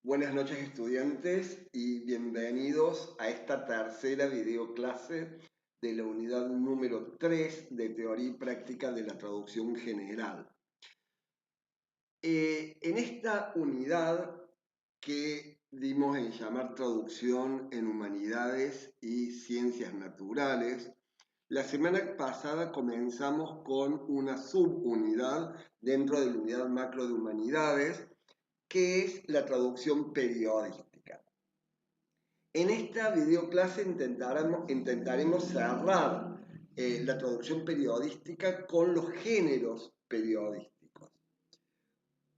Buenas noches estudiantes y bienvenidos a esta tercera videoclase de la unidad número 3 de Teoría y Práctica de la Traducción General. En esta unidad que dimos en llamar Traducción en Humanidades y Ciencias Naturales, la semana pasada comenzamos con una subunidad dentro de la unidad macro de Humanidades, que es la traducción periodística. En esta videoclase intentaremos cerrar la traducción periodística con los géneros periodísticos.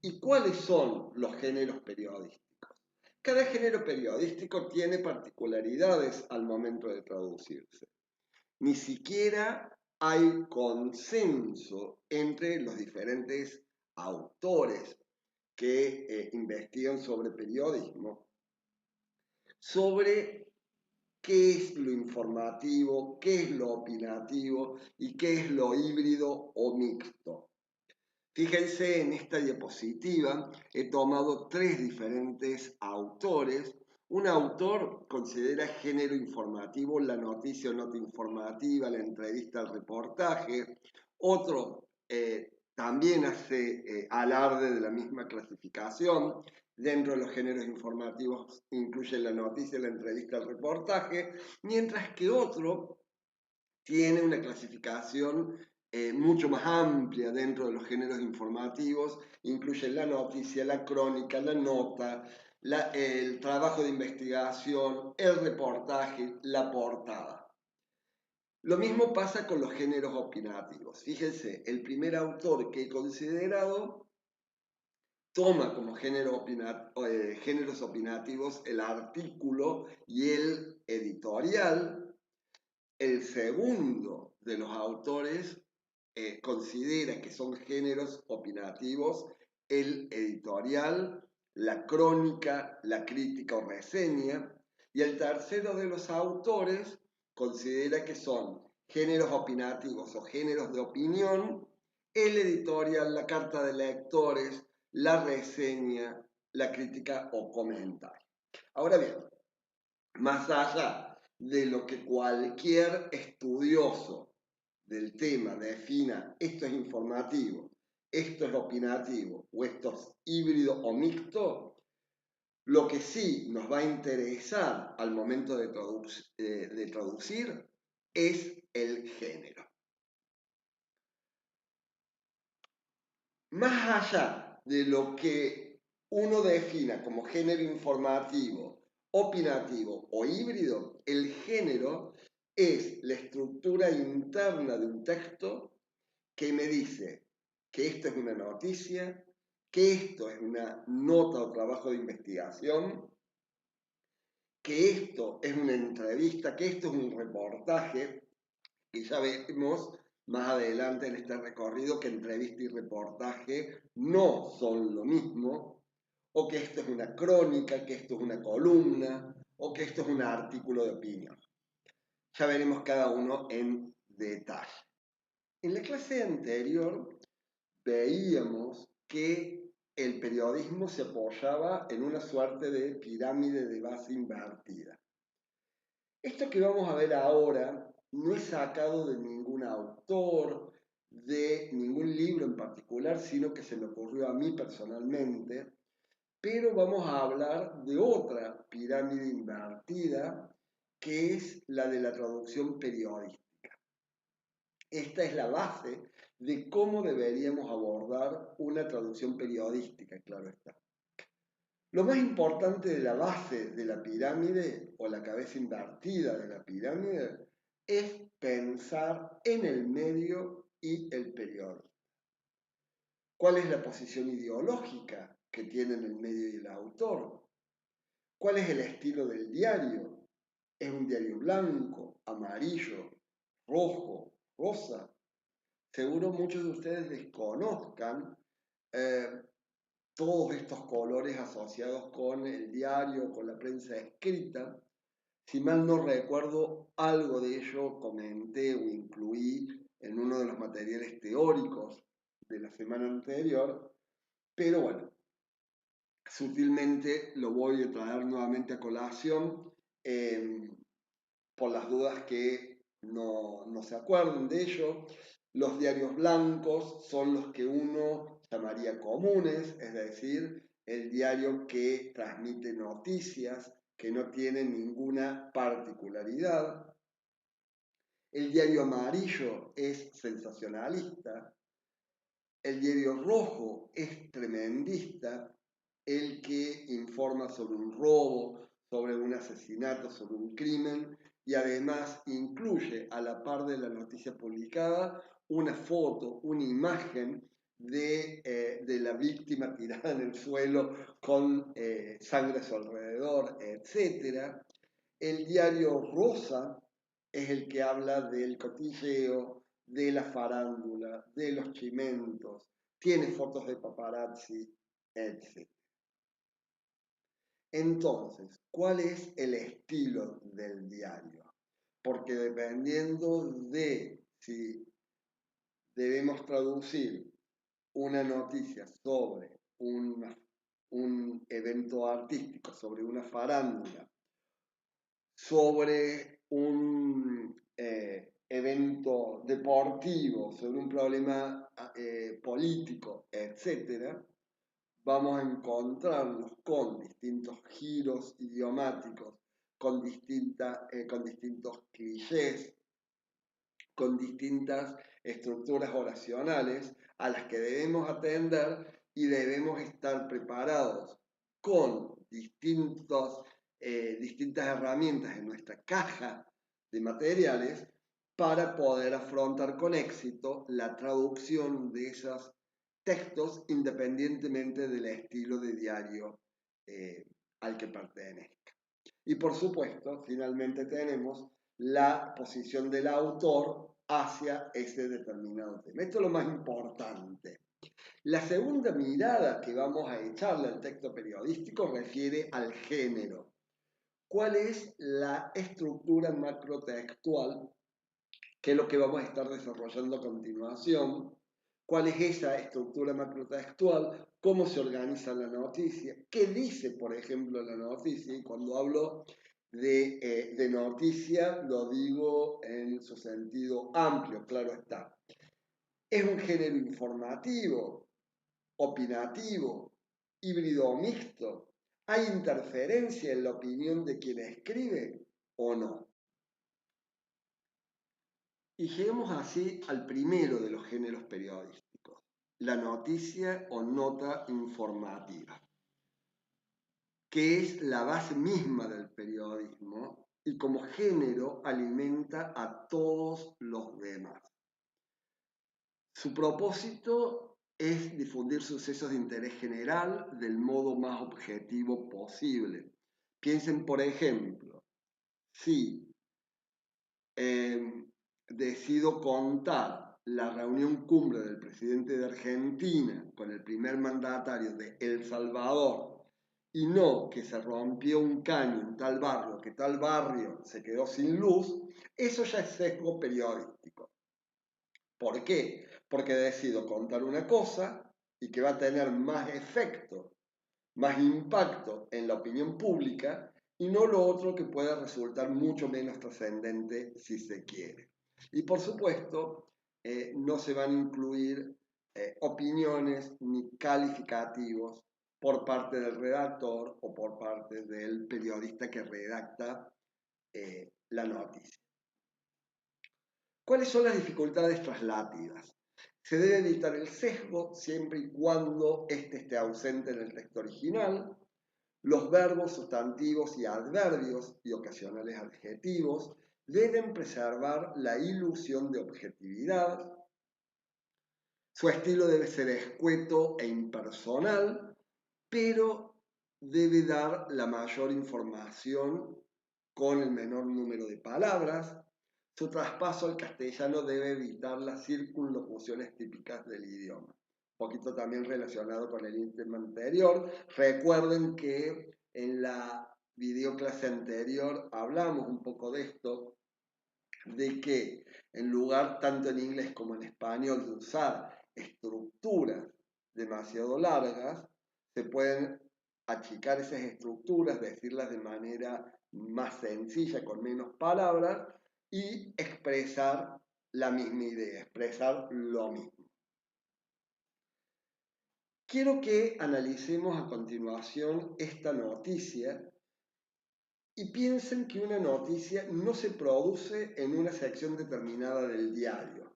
¿Y cuáles son los géneros periodísticos? Cada género periodístico tiene particularidades al momento de traducirse. Ni siquiera hay consenso entre los diferentes autores que investigan sobre periodismo, sobre qué es lo informativo, qué es lo opinativo y qué es lo híbrido o mixto. Fíjense en esta diapositiva, he tomado tres diferentes autores. Un autor considera género informativo la noticia o nota informativa, la entrevista, el reportaje. Otro también hace alarde de la misma clasificación. Dentro de los géneros informativos incluye la noticia, la entrevista, el reportaje, mientras que otro tiene una clasificación mucho más amplia dentro de los géneros informativos, incluye la noticia, la crónica, la nota, el trabajo de investigación, el reportaje, la portada. Lo mismo pasa con los géneros opinativos. Fíjense, el primer autor que he considerado toma como géneros opinativos el artículo y el editorial. El segundo de los autores considera que son géneros opinativos el editorial, la crónica, la crítica o reseña, y el tercero de los autores considera que son géneros opinativos o géneros de opinión el editorial, la carta de lectores, la reseña, la crítica o comentario. Ahora bien, más allá de lo que cualquier estudioso del tema defina, esto es informativo, esto es opinativo o esto es híbrido o mixto, lo que sí nos va a interesar al momento de traducir es el género. Más allá de lo que uno defina como género informativo, opinativo o híbrido, el género es la estructura interna de un texto que me dice que esto es una noticia, que esto es una nota o trabajo de investigación, que esto es una entrevista, que esto es un reportaje, y ya vemos más adelante en este recorrido que entrevista y reportaje no son lo mismo, o que esto es una crónica, que esto es una columna, o que esto es un artículo de opinión. Ya veremos cada uno en detalle. En la clase anterior veíamos que el periodismo se apoyaba en una suerte de pirámide de base invertida. Esto que vamos a ver ahora no es sacado de ningún autor, de ningún libro en particular, sino que se me ocurrió a mí personalmente, pero vamos a hablar de otra pirámide invertida, que es la de la traducción periodística. Esta es la base de cómo deberíamos abordar una traducción periodística, claro está. Lo más importante de la base de la pirámide o la cabeza invertida de la pirámide es pensar en el medio y el periodista. ¿Cuál es la posición ideológica que tienen el medio y el autor? ¿Cuál es el estilo del diario? ¿Es un diario blanco, amarillo, rojo, rosa? Seguro muchos de ustedes desconozcan todos estos colores asociados con el diario, con la prensa escrita. Si mal no recuerdo, algo de ello comenté o incluí en uno de los materiales teóricos de la semana anterior, pero bueno, sutilmente lo voy a traer nuevamente a colación por las dudas que no se acuerden de ello. Los diarios blancos son los que uno llamaría comunes, es decir, el diario que transmite noticias, que no tiene ninguna particularidad. El diario amarillo es sensacionalista. El diario rojo es tremendista, el que informa sobre un robo, sobre un asesinato, sobre un crimen, y además incluye a la par de la noticia publicada una foto, una imagen de la víctima tirada en el suelo con sangre a su alrededor, etc. El diario rosa es el que habla del cotilleo, de la farándula, de los chimentos, tiene fotos de paparazzi, etc. Entonces, ¿cuál es el estilo del diario? Porque dependiendo de si debemos traducir una noticia sobre un evento artístico, sobre una farándula, sobre un evento deportivo, sobre un problema político, etc., vamos a encontrarnos con distintos giros idiomáticos, con distintos clichés, con distintas estructuras oracionales a las que debemos atender y debemos estar preparados con distintas herramientas en nuestra caja de materiales para poder afrontar con éxito la traducción de esos textos independientemente del estilo de diario al que pertenezca. Y por supuesto, finalmente tenemos la posición del autor hacia ese determinado tema. Esto es lo más importante. La segunda mirada que vamos a echarle al texto periodístico refiere al género. ¿Cuál es la estructura macrotextual? Que es lo que vamos a estar desarrollando a continuación. ¿Cuál es esa estructura macrotextual? ¿Cómo se organiza la noticia? ¿Qué dice, por ejemplo, la noticia? Y cuando hablo de noticia, lo digo en su sentido amplio, claro está. ¿Es un género informativo, opinativo, híbrido o mixto? ¿Hay interferencia en la opinión de quien escribe o no? Y llegamos así al primero de los géneros periodísticos, la noticia o nota informativa, que es la base misma del periodismo y como género alimenta a todos los demás. Su propósito es difundir sucesos de interés general del modo más objetivo posible. Piensen, por ejemplo, si decido contar la reunión cumbre del presidente de Argentina con el primer mandatario de El Salvador y no que se rompió un caño en tal barrio, que tal barrio se quedó sin luz, eso ya es sesgo periodístico. ¿Por qué? Porque decido contar una cosa y que va a tener más efecto, más impacto en la opinión pública y no lo otro que puede resultar mucho menos trascendente si se quiere. Y por supuesto, no se van a incluir opiniones ni calificativos por parte del redactor o por parte del periodista que redacta la noticia. ¿Cuáles son las dificultades traslátidas? Se debe evitar el sesgo siempre y cuando éste esté ausente en el texto original. Los verbos, sustantivos y adverbios y ocasionales adjetivos deben preservar la ilusión de objetividad. Su estilo debe ser escueto e impersonal, pero debe dar la mayor información con el menor número de palabras. Su traspaso al castellano debe evitar las circunlocuciones típicas del idioma. Un poquito también relacionado con el tema anterior. Recuerden que en la videoclase anterior hablamos un poco de esto, de que en lugar tanto en inglés como en español de usar estructuras demasiado largas, se pueden achicar esas estructuras, decirlas de manera más sencilla, con menos palabras, y expresar la misma idea, expresar lo mismo. Quiero que analicemos a continuación esta noticia y piensen que una noticia no se produce en una sección determinada del diario.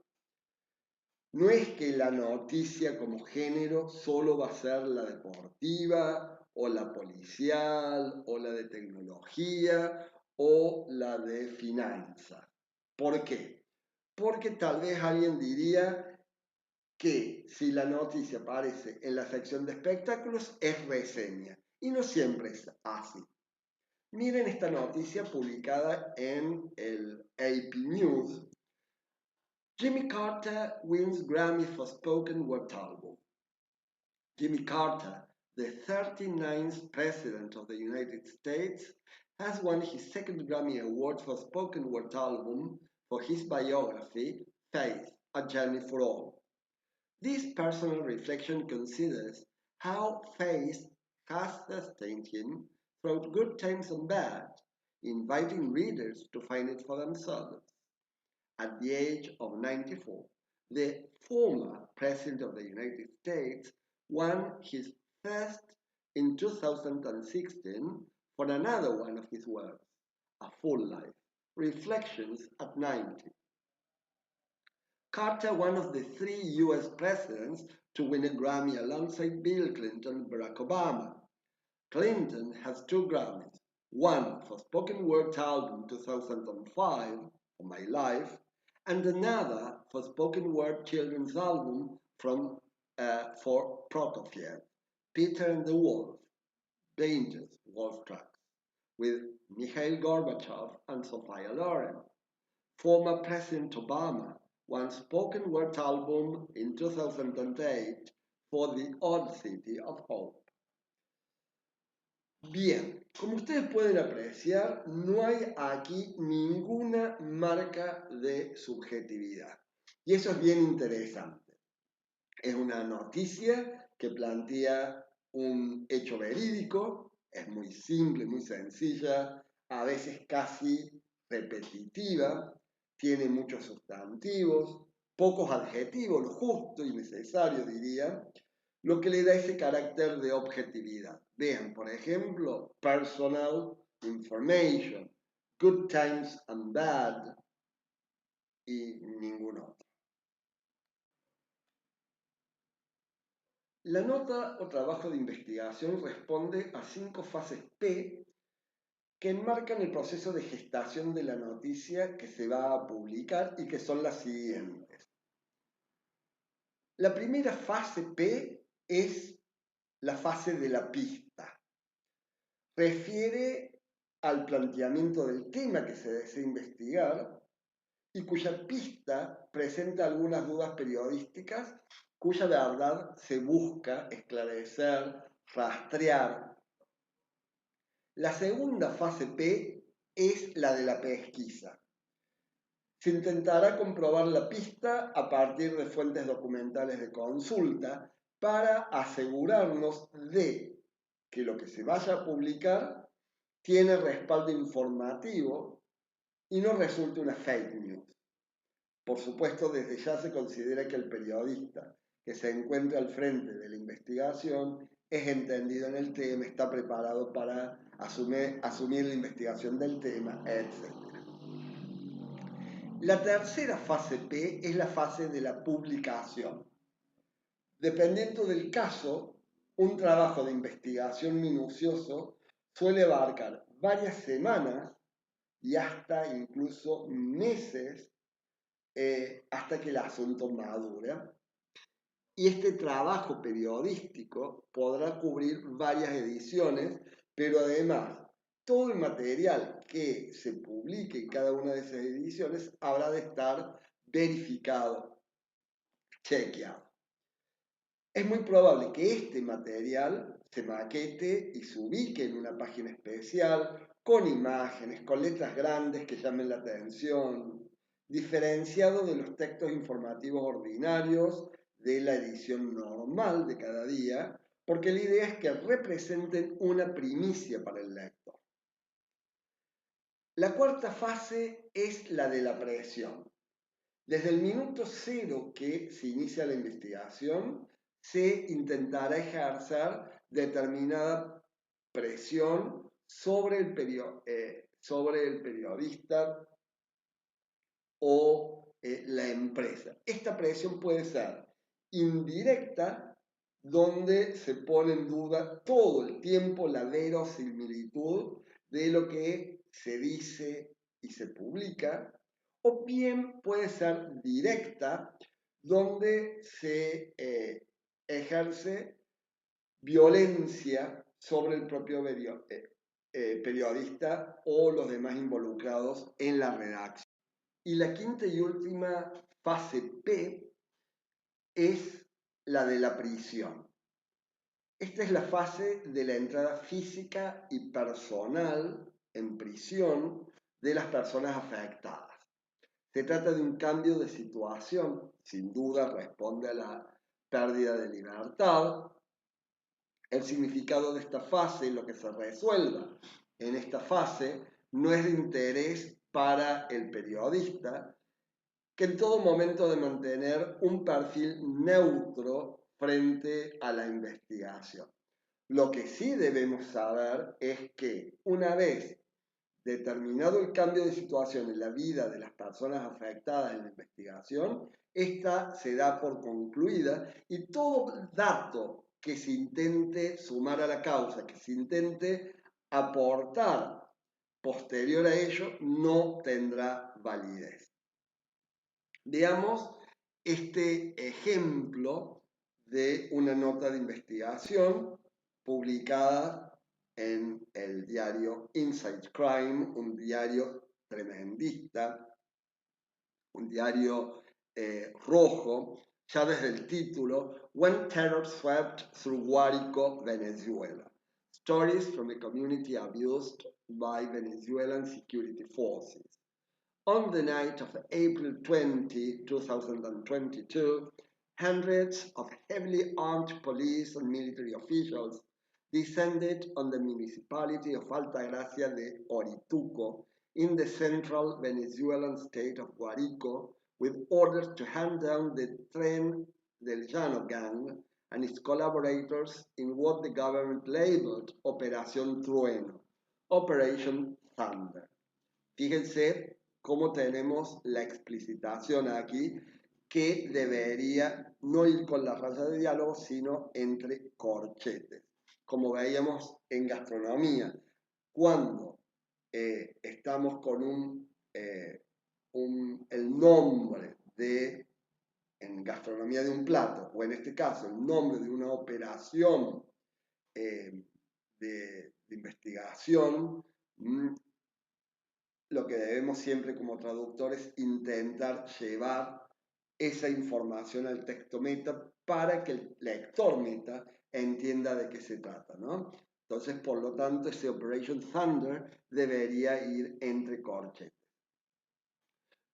No es que la noticia como género solo va a ser la deportiva o la policial o la de tecnología o la de finanzas. ¿Por qué? Porque tal vez alguien diría que si la noticia aparece en la sección de espectáculos es reseña y no siempre es así. Miren esta noticia publicada en el AP News. Jimmy Carter wins Grammy for Spoken Word Album. Jimmy Carter, the 39th President of the United States, has won his second Grammy Award for Spoken Word Album for his biography, Faith, A Journey for All. This personal reflection considers how faith has sustained him throughout good times and bad, inviting readers to find it for themselves. At the age of 94, the former President of the United States won his first in 2016 for another one of his works, A Full Life, Reflections at 90. Carter, one of the 3 US presidents to win a Grammy alongside Bill Clinton and Barack Obama. Clinton has 2 Grammys, one for Spoken Word Album 2005, For My Life, and another for Spoken Word Children's Album for Prokofiev, Peter and the Wolf, Dangerous Wolf Tracks, with Mikhail Gorbachev and Sophia Loren. Former President Obama won Spoken Word Album in 2008 for The Odd City of Hope. Bien, como ustedes pueden apreciar, no hay aquí ninguna marca de subjetividad. Y eso es bien interesante. Es una noticia que plantea un hecho verídico, es muy simple, muy sencilla, a veces casi repetitiva, tiene muchos sustantivos, pocos adjetivos, lo justo y necesario diría, lo que le da ese carácter de objetividad. Vean, por ejemplo, personal information, good times and bad y ningún otro. La nota o trabajo de investigación responde a 5 fases P que enmarcan el proceso de gestación de la noticia que se va a publicar y que son las siguientes. La primera fase P es la fase de la pista. Refiere al planteamiento del tema que se desea investigar y cuya pista presenta algunas dudas periodísticas cuya verdad se busca esclarecer, rastrear. La segunda fase P es la de la pesquisa. Se intentará comprobar la pista a partir de fuentes documentales de consulta para asegurarnos de que lo que se vaya a publicar tiene respaldo informativo y no resulte una fake news. Por supuesto, desde ya se considera que el periodista que se encuentra al frente de la investigación es entendido en el tema, está preparado para asumir la investigación del tema, etc. La tercera fase P es la fase de la publicación. Dependiendo del caso, un trabajo de investigación minucioso suele abarcar varias semanas y hasta incluso meses hasta que el asunto madura. Y este trabajo periodístico podrá cubrir varias ediciones, pero además todo el material que se publique en cada una de esas ediciones habrá de estar verificado, chequeado. Es muy probable que este material se maquete y se ubique en una página especial, con imágenes, con letras grandes que llamen la atención, diferenciado de los textos informativos ordinarios de la edición normal de cada día, porque la idea es que representen una primicia para el lector. La cuarta fase es la de la presión. Desde el minuto cero que se inicia la investigación, se intentará ejercer determinada presión sobre el periodista o la empresa. Esta presión puede ser indirecta, donde se pone en duda todo el tiempo la verosimilitud de lo que se dice y se publica, o bien puede ser directa, donde se ejerce violencia sobre el propio periodista o los demás involucrados en la redacción. Y la quinta y última fase P es la de la prisión. Esta es la fase de la entrada física y personal en prisión de las personas afectadas. Se trata de un cambio de situación, sin duda responde a la pérdida de libertad. El significado de esta fase, lo que se resuelva en esta fase, no es de interés para el periodista, que en todo momento de mantener un perfil neutro frente a la investigación. Lo que sí debemos saber es que una vez determinado el cambio de situación en la vida de las personas afectadas en la investigación, esta se da por concluida y todo dato que se intente sumar a la causa, que se intente aportar posterior a ello, no tendrá validez. Veamos este ejemplo de una nota de investigación publicada en el diario Inside Crime, un diario tremendista, un diario rojo, ya desde el título, When Terror Swept Through Guárico, Venezuela. Stories from a community abused by Venezuelan security forces. On the night of April 20, 2022, hundreds of heavily armed police and military officials descended on the municipality of Altagracia de Orituco in the central Venezuelan state of Guárico with orders to hand down the Tren del Llano gang and its collaborators in what the government labeled Operación Trueno, Operation Thunder. Fíjense cómo tenemos la explicitación aquí que debería no ir con la raya de diálogo, sino entre corchetes. Como veíamos en gastronomía, cuando estamos con el nombre en gastronomía de un plato, o en este caso el nombre de una operación de investigación, lo que debemos siempre como traductores intentar llevar esa información al texto meta para que el lector meta entienda de qué se trata, ¿no? Entonces, por lo tanto, ese Operation Thunder debería ir entre corchetes.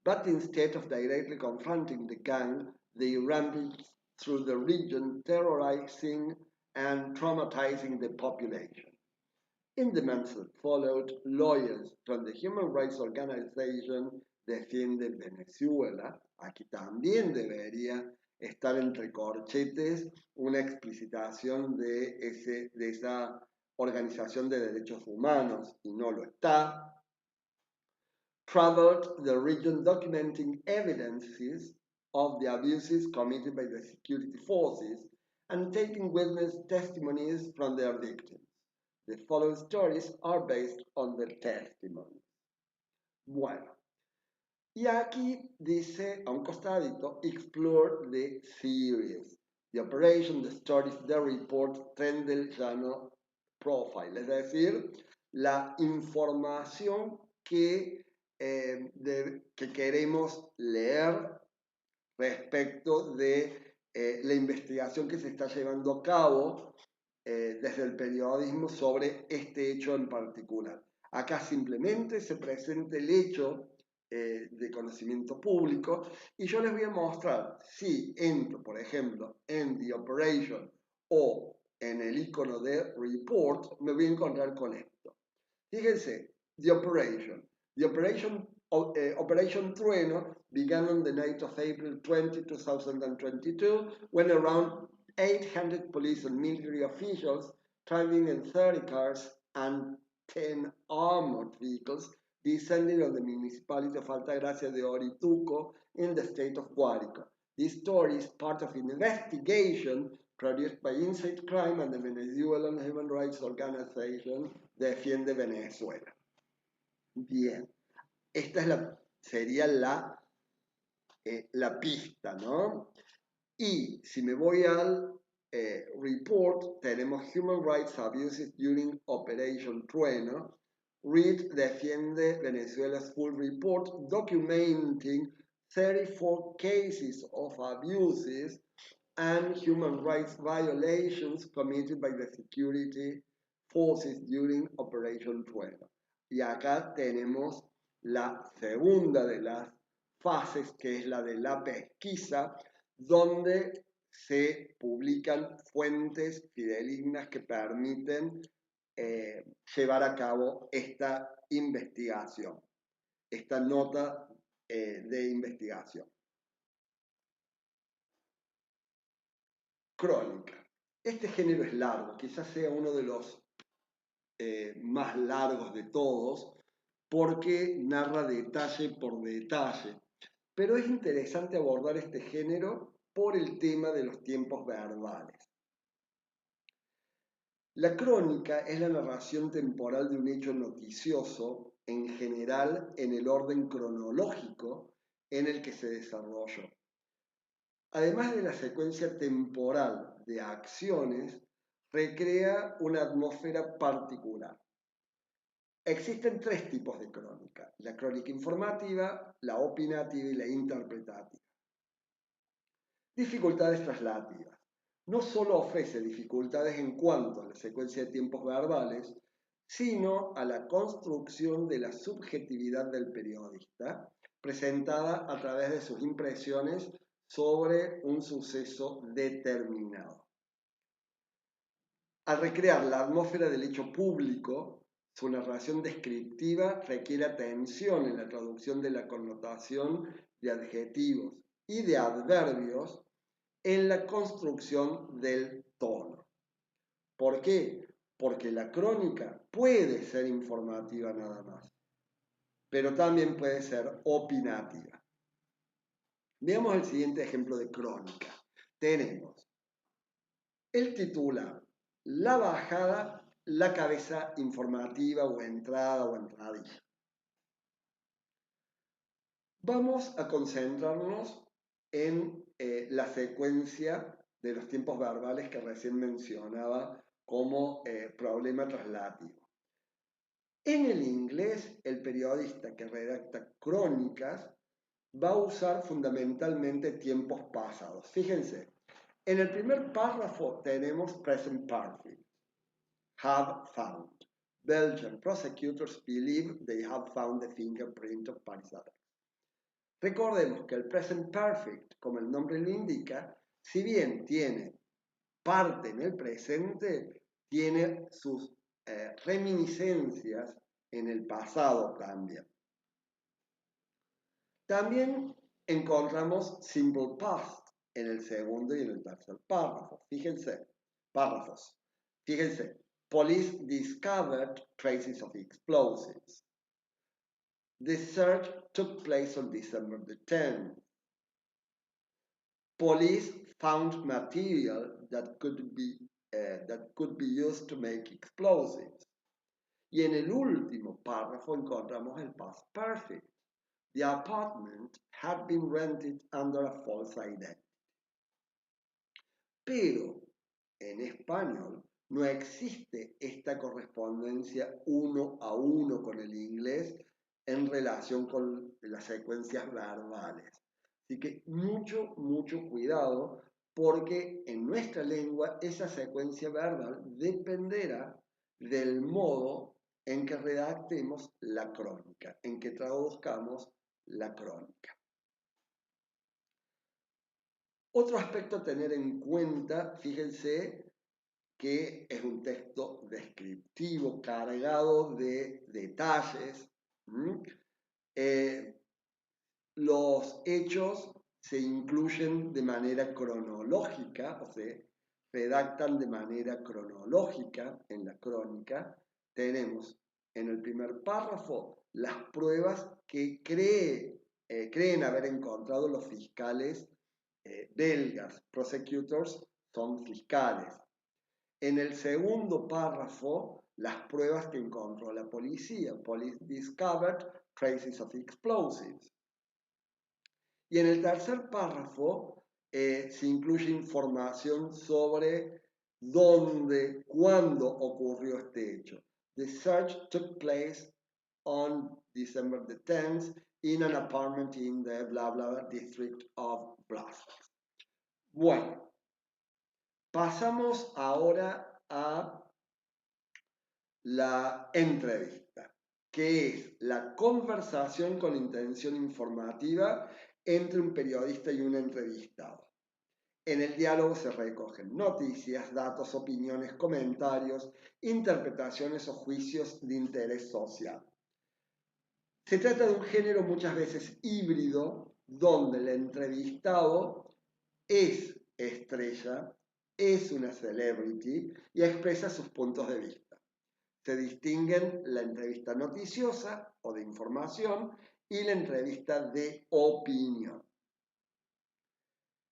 But instead of directly confronting the gang, they rampaged through the region, terrorizing and traumatizing the population. In the months that followed, lawyers from the human rights organization Defiende Venezuela, aquí también debería estar entre corchetes una explicitación de esa organización de derechos humanos, y no lo está. Traveled the region documenting evidences of the abuses committed by the security forces and taking witness testimonies from their victims. The following stories are based on their testimony. Bueno, y aquí dice a un costadito, explore the series, the operation, the stories, the report, Tren del Llano profile, es decir, la información que queremos leer respecto de la investigación que se está llevando a cabo desde el periodismo sobre este hecho en particular. Acá simplemente se presenta el hecho de conocimiento público y yo les voy a mostrar si entro, por ejemplo, en The Operation o en el icono de report, me voy a encontrar con esto. Fíjense, the operation. The Operation Trueno began on the night of April 20, 2022, when around 800 police and military officials, traveling in 30 cars and 10 armored vehicles, descended on the municipality of Altagracia de Orituco in the state of Guárico. This story is part of an investigation produced by Inside Crime and the Venezuelan Human Rights Organization Defiende Venezuela. Bien, esta sería la pista, ¿no? Y si me voy al report, tenemos Human Rights Abuses During Operation Trueno. READ defiende Venezuela's full report documenting 34 cases of abuses and human rights violations committed by the security forces during Operation Trueno. Y acá tenemos la segunda de las fases, que es la de la pesquisa, donde se publican fuentes fidedignas que permiten llevar a cabo esta investigación, esta nota de investigación. Crónica. Este género es largo, quizás sea uno de los más largos de todos, porque narra detalle por detalle. Pero es interesante abordar este género por el tema de los tiempos verbales. La crónica es la narración temporal de un hecho noticioso, en general en el orden cronológico en el que se desarrolló. Además de la secuencia temporal de acciones, recrea una atmósfera particular. Existen tres tipos de crónica: la crónica informativa, la opinativa y la interpretativa. Dificultades traslativas. No solo ofrece dificultades en cuanto a la secuencia de tiempos verbales, sino a la construcción de la subjetividad del periodista, presentada a través de sus impresiones sobre un suceso determinado. Al recrear la atmósfera del hecho público, su narración descriptiva requiere atención en la traducción de la connotación de adjetivos y de adverbios en la construcción del tono. ¿Por qué? Porque la crónica puede ser informativa nada más, pero también puede ser opinativa. Veamos el siguiente ejemplo de crónica. Tenemos el titular, la bajada, la cabeza informativa o entrada o entradilla. Vamos a concentrarnos en la secuencia de los tiempos verbales que recién mencionaba como problema traslativo. En el inglés, el periodista que redacta crónicas va a usar fundamentalmente tiempos pasados. Fíjense, en el primer párrafo tenemos present perfect. Have found. Belgian prosecutors believe they have found the fingerprint of Paris Hilton. Recordemos que el present perfect, como el nombre lo indica, si bien tiene parte en el presente, tiene sus reminiscencias en el pasado también. También encontramos simple past en el segundo y en el tercer párrafo. Párrafos. Fíjense, police discovered traces of explosives. The search took place on December the 10th. Police found material that could be used to make explosives. Y en el último párrafo encontramos el past perfect. The apartment had been rented under a false identity. Pero en español no existe esta correspondencia uno a uno con el inglés en relación con las secuencias verbales. Así que mucho cuidado, porque en nuestra lengua esa secuencia verbal dependerá del modo en que redactemos la crónica, en que traduzcamos la crónica. Otro aspecto a tener en cuenta, fíjense, que es un texto descriptivo, cargado de detalles. Los hechos se incluyen de manera cronológica, o sea, redactan de manera cronológica en la crónica. Tenemos en el primer párrafo las pruebas que creen haber encontrado los fiscales belgas. Prosecutors son fiscales. En el segundo párrafo, las pruebas que encontró la policía. Police discovered traces of explosives. Y en el tercer párrafo se incluye información sobre dónde, cuándo ocurrió este hecho. The search took place on December the 10th in an apartment in the blah blah district of Brussels. Bueno, pasamos ahora a la entrevista, que es la conversación con intención informativa entre un periodista y un entrevistado. En el diálogo se recogen noticias, datos, opiniones, comentarios, interpretaciones o juicios de interés social. Se trata de un género muchas veces híbrido, donde el entrevistado es estrella, es una celebrity y expresa sus puntos de vista. Se distinguen la entrevista noticiosa o de información y la entrevista de opinión.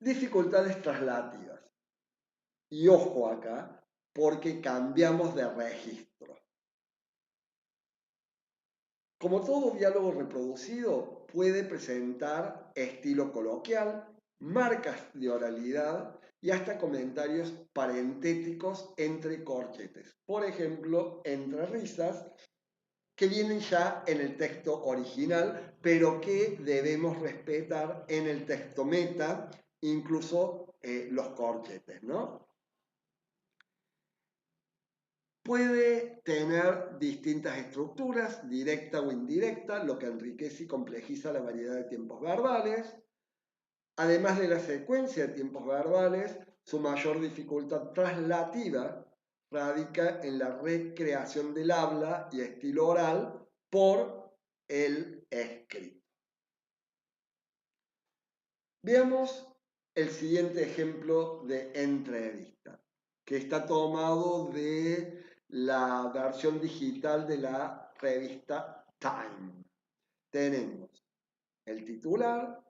Dificultades traslativas. Y ojo acá, porque cambiamos de registro. Como todo diálogo reproducido, puede presentar estilo coloquial, marcas de oralidad y hasta comentarios parentéticos entre corchetes. Por ejemplo, entre risas, que vienen ya en el texto original, pero que debemos respetar en el texto meta, incluso los corchetes, ¿no? Puede tener distintas estructuras, directa o indirecta, lo que enriquece y complejiza la variedad de tiempos verbales. Además de la secuencia de tiempos verbales, su mayor dificultad traslativa radica en la recreación del habla y estilo oral por el escrito. Veamos el siguiente ejemplo de entrevista, que está tomado de la versión digital de la revista Time. Tenemos el titular,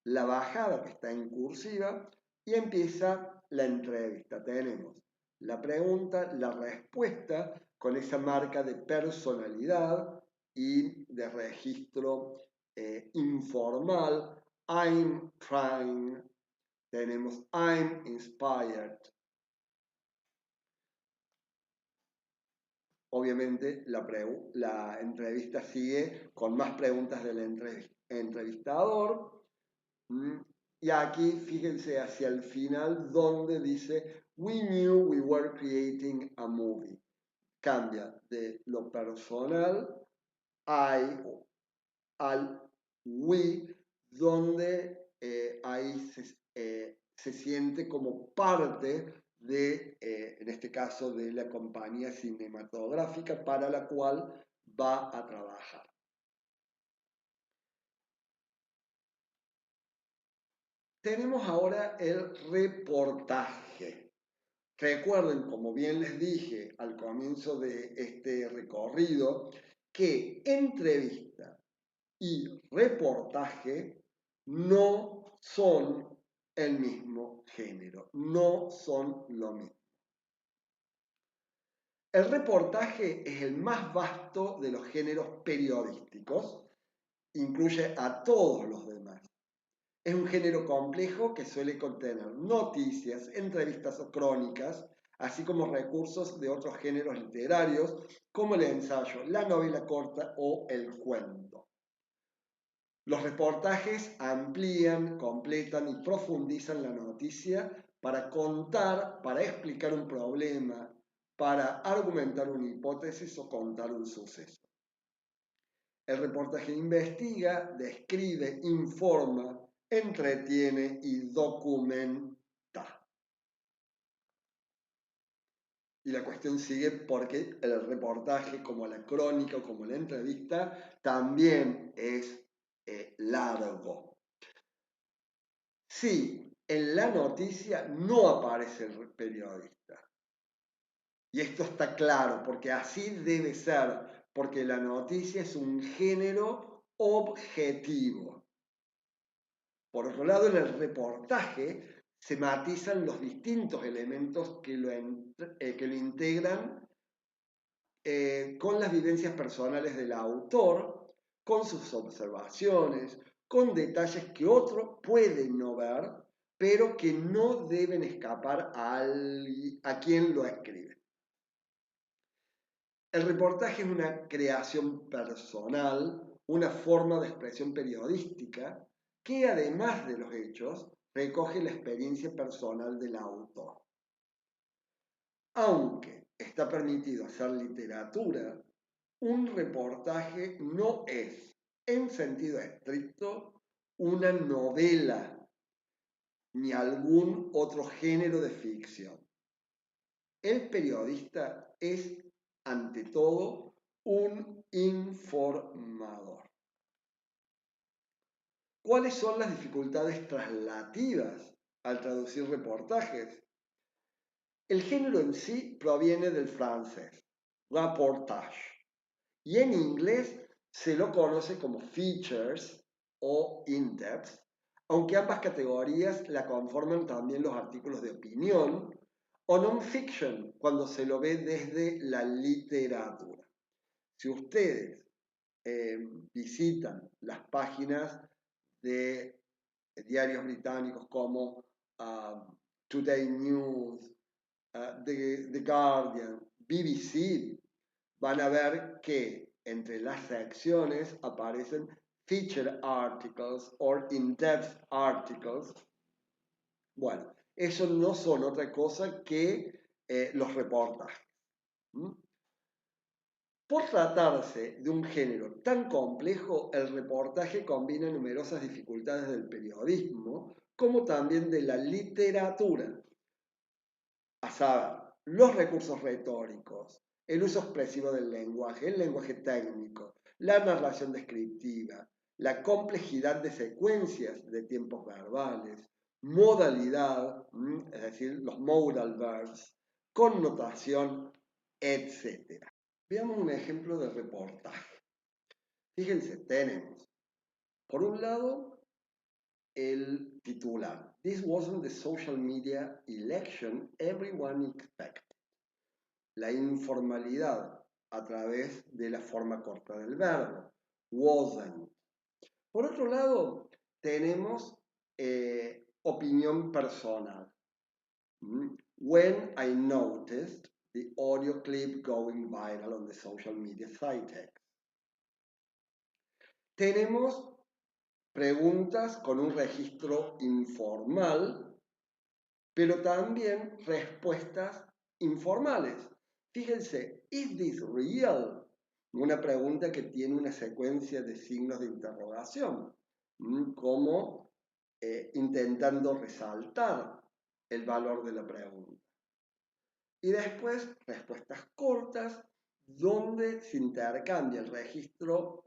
la bajada que está en cursiva y empieza la entrevista. Tenemos la pregunta, la respuesta con esa marca de personalidad y de registro informal. I'm trying. Tenemos I'm inspired. Obviamente la entrevista sigue con más preguntas del entrevistador. Y aquí fíjense hacia el final donde dice We knew we were creating a movie. Cambia de lo personal al we, donde ahí se siente como parte de, en este caso, de la compañía cinematográfica para la cual va a trabajar. Tenemos ahora el reportaje. Recuerden, como bien les dije al comienzo de este recorrido, que entrevista y reportaje no son el mismo género, no son lo mismo. El reportaje es el más vasto de los géneros periodísticos, incluye a todos los demás. Es un género complejo que suele contener noticias, entrevistas o crónicas, así como recursos de otros géneros literarios como el ensayo, la novela corta o el cuento. Los reportajes amplían, completan y profundizan la noticia para contar, para explicar un problema, para argumentar una hipótesis o contar un suceso. El reportaje investiga, describe, informa, entretiene y documenta. Y la cuestión sigue porque el reportaje, como la crónica o como la entrevista, también es largo. Sí, en la noticia no aparece el periodista. Y esto está claro, porque así debe ser, porque la noticia es un género objetivo. Por otro lado, en el reportaje se matizan los distintos elementos que lo integran con las vivencias personales del autor, con sus observaciones, con detalles que otro puede no ver, pero que no deben escapar a quien lo escribe. El reportaje es una creación personal, una forma de expresión periodística que además de los hechos recoge la experiencia personal del autor. Aunque está permitido hacer literatura, un reportaje no es, en sentido estricto, una novela ni algún otro género de ficción. El periodista es, ante todo, un informador. ¿Cuáles son las dificultades traslativas al traducir reportajes? El género en sí proviene del francés, reportage, y en inglés se lo conoce como features o in-depth, aunque ambas categorías la conforman también los artículos de opinión o non-fiction cuando se lo ve desde la literatura. Si ustedes visitan las páginas de diarios británicos como Today News, The Guardian, BBC, van a ver que entre las secciones aparecen feature articles o in-depth articles. Bueno, eso no son otra cosa que los reportajes. Por tratarse de un género tan complejo, el reportaje combina numerosas dificultades del periodismo, como también de la literatura, a saber, los recursos retóricos, el uso expresivo del lenguaje, el lenguaje técnico, la narración descriptiva, la complejidad de secuencias de tiempos verbales, modalidad, es decir, los modal verbs, connotación, etc. Veamos un ejemplo de reportaje. Fíjense, tenemos, por un lado, el titular. This wasn't the social media election everyone expected. La informalidad a través de la forma corta del verbo. Wasn't. Por otro lado, tenemos opinión personal. When I noticed the audio clip going viral on the social media site. Tenemos preguntas con un registro informal, pero también respuestas informales. Fíjense, ¿is this real? Una pregunta que tiene una secuencia de signos de interrogación, como intentando resaltar el valor de la pregunta. Y después, respuestas cortas, donde se intercambia el registro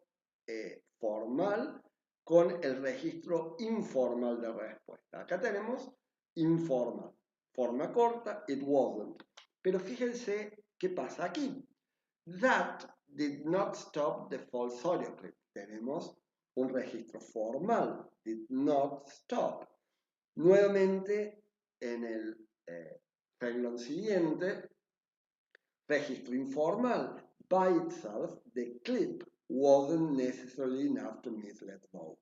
formal con el registro informal de respuesta. Acá tenemos informal, forma corta, it wasn't. Pero fíjense qué pasa aquí. That did not stop the false audio clip. Tenemos un registro formal, did not stop. Nuevamente, en el renglón siguiente, registro informal. By itself, the clip wasn't necessarily enough to mislead voters.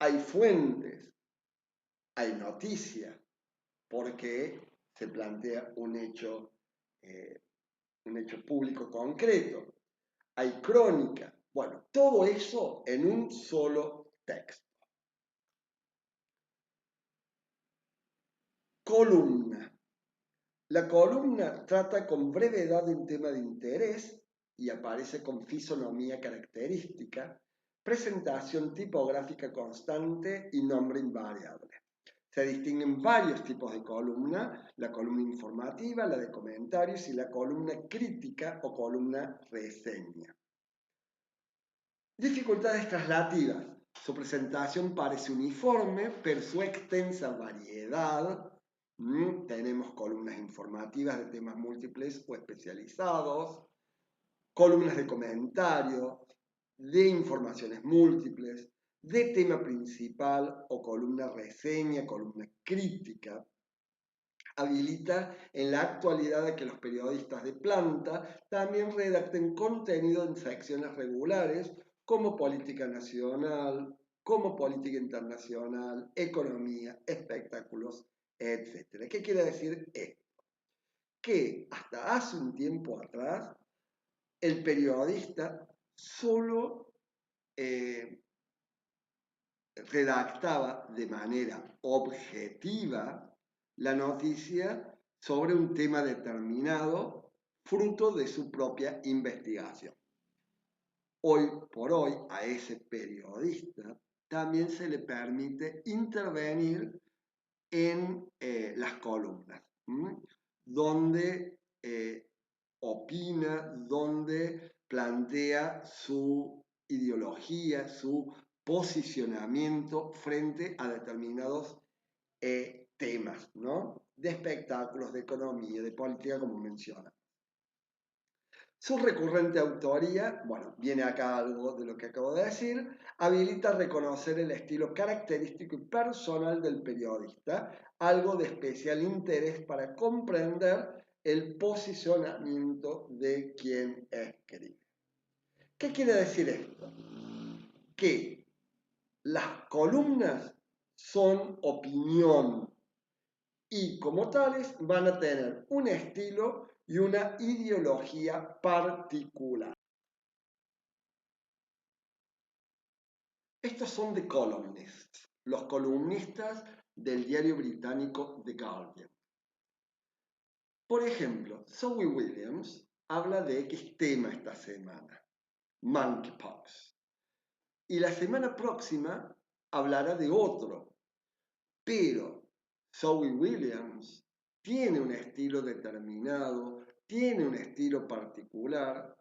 Hay fuentes, hay noticia, porque se plantea un hecho público concreto. Hay crónica. Bueno, todo eso en un solo texto. Columna. La columna trata con brevedad un tema de interés y aparece con fisonomía característica, presentación tipográfica constante y nombre invariable. Se distinguen varios tipos de columna: la columna informativa, la de comentarios y la columna crítica o columna reseña. Dificultades traslativas. Su presentación parece uniforme, pero su extensa variedad. Tenemos columnas informativas de temas múltiples o especializados, columnas de comentarios, de informaciones múltiples, de tema principal o columna reseña, columna crítica. Habilita en la actualidad a que los periodistas de planta también redacten contenido en secciones regulares como política nacional, como política internacional, economía, espectáculos, etc. ¿Qué quiere decir esto? Que hasta hace un tiempo atrás el periodista solo redactaba de manera objetiva la noticia sobre un tema determinado, fruto de su propia investigación. Hoy por hoy a ese periodista también se le permite intervenir en las columnas, donde opina, donde plantea su ideología, su posicionamiento frente a determinados temas, ¿no? De espectáculos, de economía, de política, como menciona. Su recurrente autoría, bueno, viene acá algo de lo que acabo de decir, habilita reconocer el estilo característico y personal del periodista, algo de especial interés para comprender el posicionamiento de quien escribe. ¿Qué quiere decir esto? Que las columnas son opinión y como tales van a tener un estilo y una ideología particular. Estos son The Columnists, los columnistas del diario británico The Guardian. Por ejemplo, Zoe Williams habla de X tema esta semana, monkeypox. Y la semana próxima hablará de otro. Pero Zoe Williams tiene un estilo determinado, tiene un estilo particular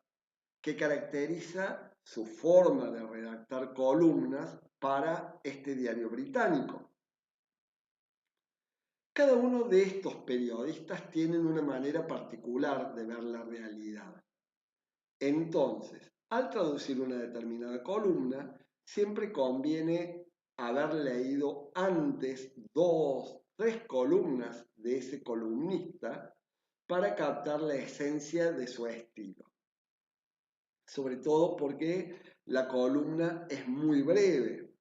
que caracteriza su forma de redactar columnas para este diario británico. Cada uno de estos periodistas tienen una manera particular de ver la realidad. Entonces, al traducir una determinada columna, siempre conviene haber leído antes 2, 3 columnas de ese columnista para captar la esencia de su estilo. Sobre todo porque la columna es muy breve.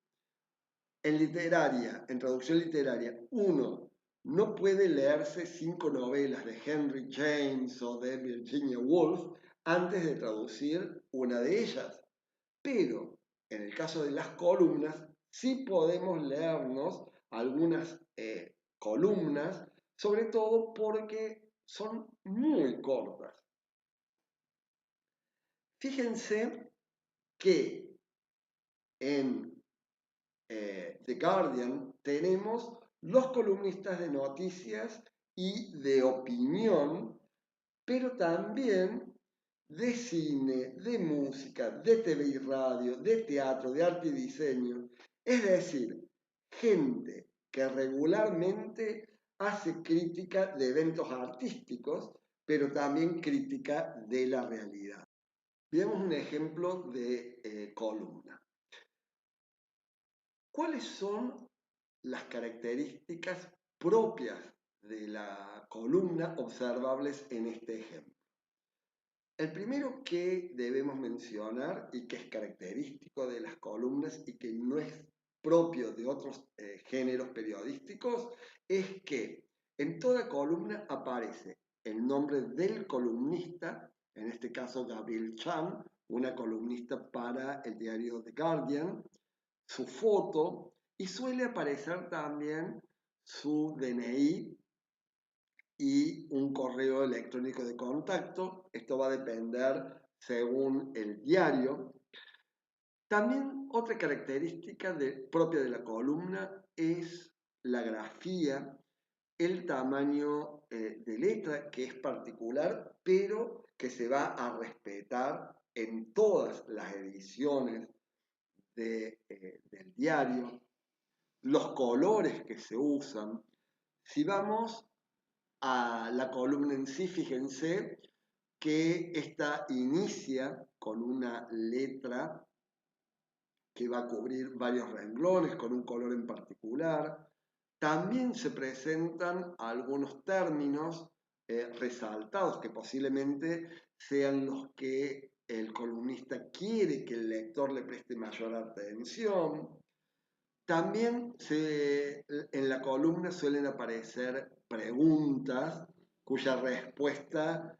En traducción literaria, uno no puede leerse 5 novelas de Henry James o de Virginia Woolf antes de traducir una de ellas. Pero en el caso de las columnas, sí podemos leernos algunas columnas, sobre todo porque son muy cortas. Fíjense que en The Guardian tenemos los columnistas de noticias y de opinión, pero también de cine, de música, de TV y radio, de teatro, de arte y diseño. Es decir, gente que regularmente hace crítica de eventos artísticos, pero también crítica de la realidad. Veamos un ejemplo de columna. ¿Cuáles son las características propias de la columna observables en este ejemplo? El primero que debemos mencionar y que es característico de las columnas y que no es propio de otros géneros periodísticos es que en toda columna aparece el nombre del columnista, en este caso Gabrielle Chan, una columnista para el diario The Guardian, su foto y suele aparecer también su DNI y un correo electrónico de contacto. Esto va a depender según el diario. También otra característica propia de la columna es la grafía, el tamaño de letra, que es particular, pero que se va a respetar en todas las ediciones del diario, los colores que se usan. Si vamos a la columna en sí, fíjense que esta inicia con una letra que va a cubrir varios renglones con un color en particular. También se presentan algunos términos resaltados que posiblemente sean los que el columnista quiere que el lector le preste mayor atención. También en la columna suelen aparecer preguntas cuya respuesta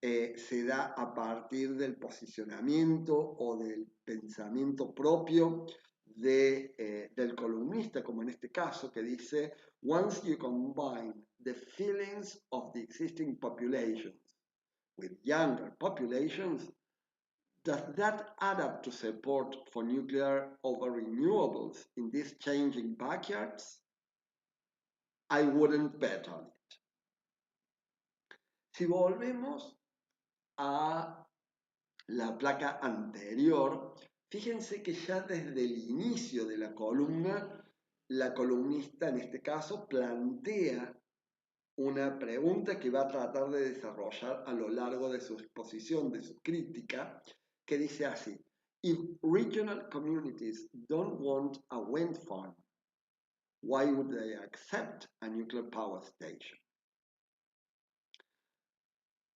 se da a partir del posicionamiento o del pensamiento propio del columnista, como en este caso, que dice, once you combine the feelings of the existing populations with younger populations, does that add up to support for nuclear over renewables in these changing backyards? I wouldn't bet on it. Si volvemos a la placa anterior, fíjense que ya desde el inicio de la columnista en este caso plantea una pregunta que va a tratar de desarrollar a lo largo de su exposición, de su crítica, que dice así: If regional communities don't want a wind farm, why would they accept a nuclear power station?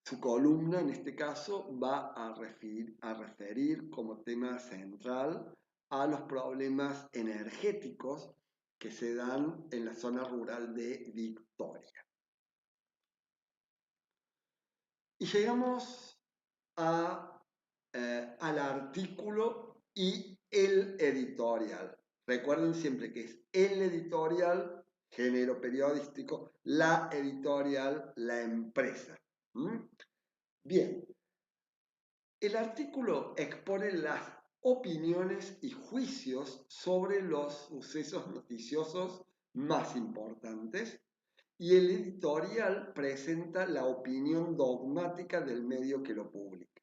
Su columna, en este caso, va a referir como tema central a los problemas energéticos que se dan en la zona rural de Victoria. Y llegamos al artículo y el editorial. Recuerden siempre que es el editorial, género periodístico, la editorial, la empresa. Bien, el artículo expone las opiniones y juicios sobre los sucesos noticiosos más importantes y el editorial presenta la opinión dogmática del medio que lo publica.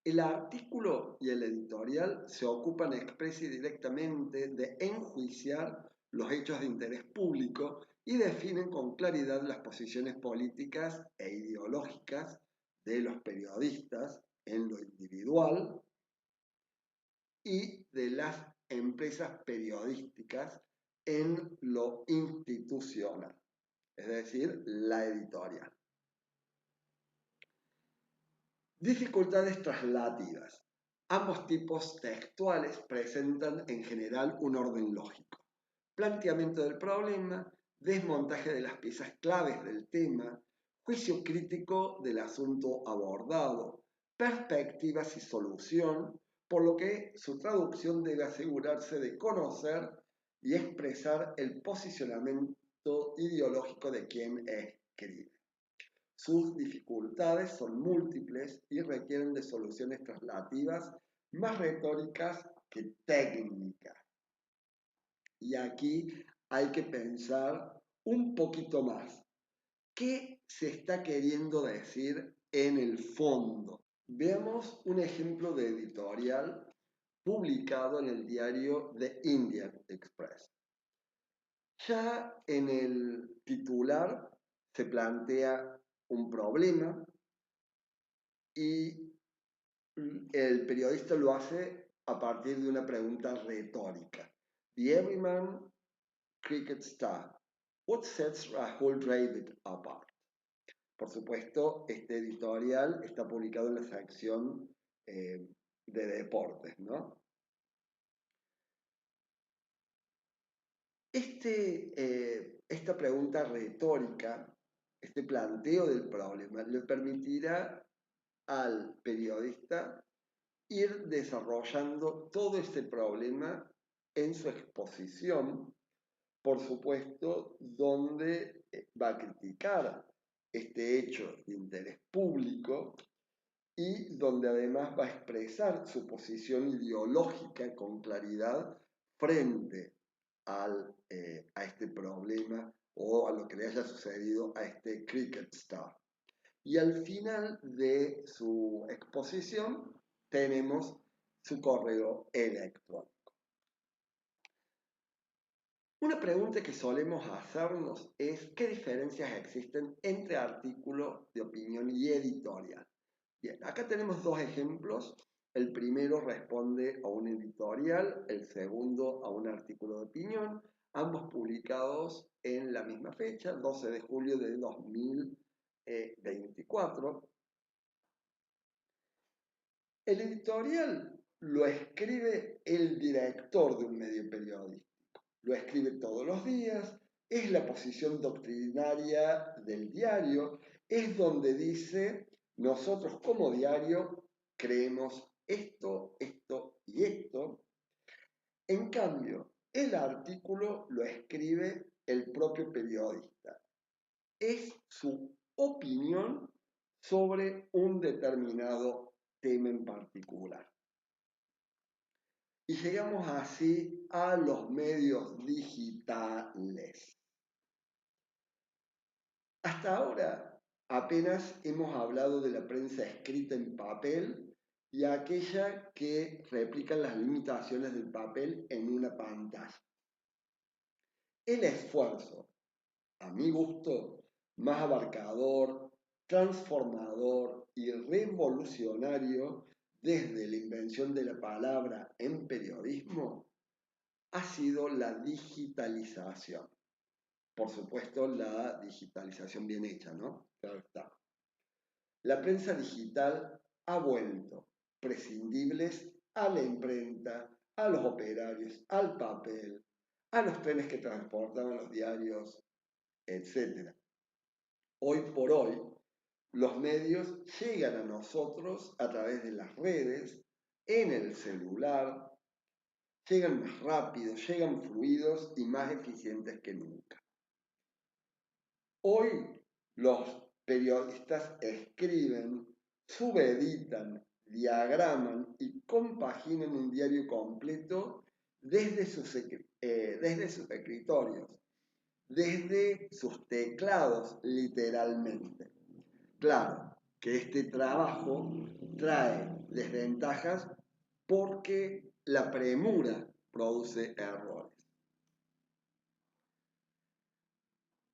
El artículo y el editorial se ocupan expresa y directamente de enjuiciar los hechos de interés público y definen con claridad las posiciones políticas e ideológicas de los periodistas en lo individual y de las empresas periodísticas en lo institucional, es decir, la editorial. Dificultades traslativas. Ambos tipos textuales presentan en general un orden lógico. Planteamiento del problema, desmontaje de las piezas claves del tema, juicio crítico del asunto abordado, perspectivas y solución, por lo que su traducción debe asegurarse de conocer y expresar el posicionamiento ideológico de quien escribe. Sus dificultades son múltiples y requieren de soluciones traslativas más retóricas que técnicas. Y aquí hay que pensar un poquito más. ¿Qué se está queriendo decir en el fondo? Veamos un ejemplo de editorial publicado en el diario The Indian Express. Ya en el titular se plantea un problema y el periodista lo hace a partir de una pregunta retórica. The Everyman Cricket Star. What sets Rahul Dravid apart? Por supuesto, este editorial está publicado en la sección de deportes, ¿no? Esta pregunta retórica, este planteo del problema, le permitirá al periodista ir desarrollando todo este problema en su exposición, por supuesto, donde va a criticar este hecho de interés público y donde además va a expresar su posición ideológica con claridad frente a este problema o a lo que le haya sucedido a este cricket star. Y al final de su exposición tenemos su correo electrónico. Una pregunta que solemos hacernos es ¿qué diferencias existen entre artículo de opinión y editorial? Bien, acá tenemos dos ejemplos. El primero responde a un editorial, el segundo a un artículo de opinión, ambos publicados en la misma fecha, 12 de julio de 2024. El editorial lo escribe el director de un medio periodístico. Lo escribe todos los días, es la posición doctrinaria del diario, es donde dice, nosotros como diario creemos esto, esto y esto. En cambio, el artículo lo escribe el propio periodista. Es su opinión sobre un determinado tema en particular. Y llegamos así a los medios digitales. Hasta ahora apenas hemos hablado de la prensa escrita en papel y aquella que replica las limitaciones del papel en una pantalla. El esfuerzo, a mi gusto, más abarcador, transformador y revolucionario desde la invención de la palabra en periodismo ha sido la digitalización. Por supuesto, la digitalización bien hecha, ¿no? Claro está. La prensa digital ha vuelto prescindibles a la imprenta, a los operarios, al papel, a los trenes que transportaban los diarios, etc. Hoy por hoy, los medios llegan a nosotros a través de las redes, en el celular, llegan más rápido, llegan fluidos y más eficientes que nunca. Hoy los periodistas escriben, subeditan, diagraman y compaginan un diario completo desde sus escritorios, desde sus teclados, literalmente. Claro que este trabajo trae desventajas porque la premura produce errores.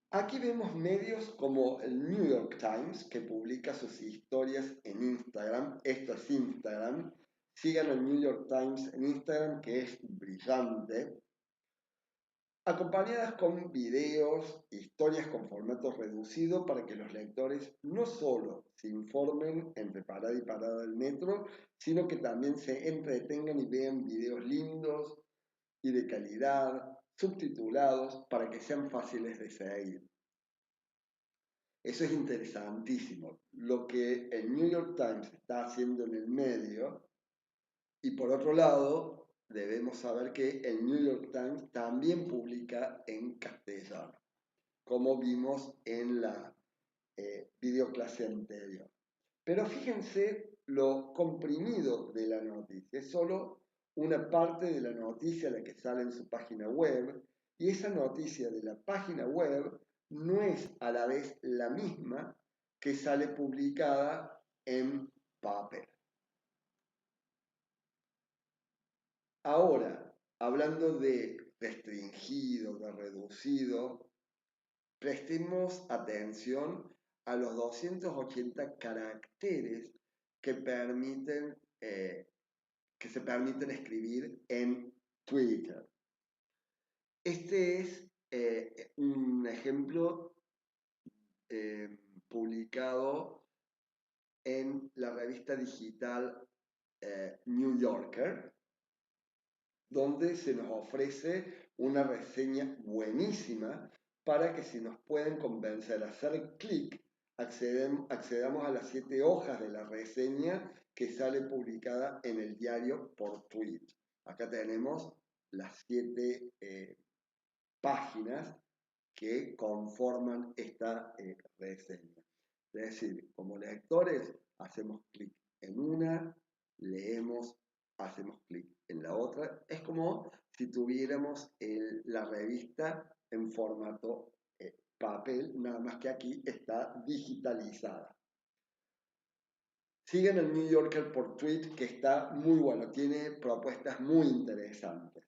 Aquí vemos medios como el New York Times, que publica sus historias en Instagram. Esto es Instagram. Sigan al New York Times en Instagram, que es brillante. Acompañadas con videos, historias con formato reducido para que los lectores no solo se informen entre parada y parada del metro, sino que también se entretengan y vean videos lindos y de calidad, subtitulados, para que sean fáciles de seguir. Eso es interesantísimo, lo que el New York Times está haciendo en el medio, y por otro lado, debemos saber que el New York Times también publica en castellano, como vimos en la videoclase anterior. Pero fíjense lo comprimido de la noticia, es solo una parte de la noticia la que sale en su página web, y esa noticia de la página web no es a la vez la misma que sale publicada en papel. Ahora, hablando de restringido, de reducido, prestemos atención a los 280 caracteres que se permiten escribir en Twitter. Este es un ejemplo publicado en la revista digital New Yorker, donde se nos ofrece una reseña buenísima para que si nos pueden convencer a hacer clic, accedamos a las 7 hojas de la reseña que sale publicada en el diario por tweet. Acá tenemos las 7 páginas que conforman esta reseña. Es decir, como lectores hacemos clic en una, leemos, hacemos clic en la otra. Es como si tuviéramos la revista en formato papel, nada más que aquí está digitalizada. Sigan el New Yorker por tweet, que está muy bueno, tiene propuestas muy interesantes.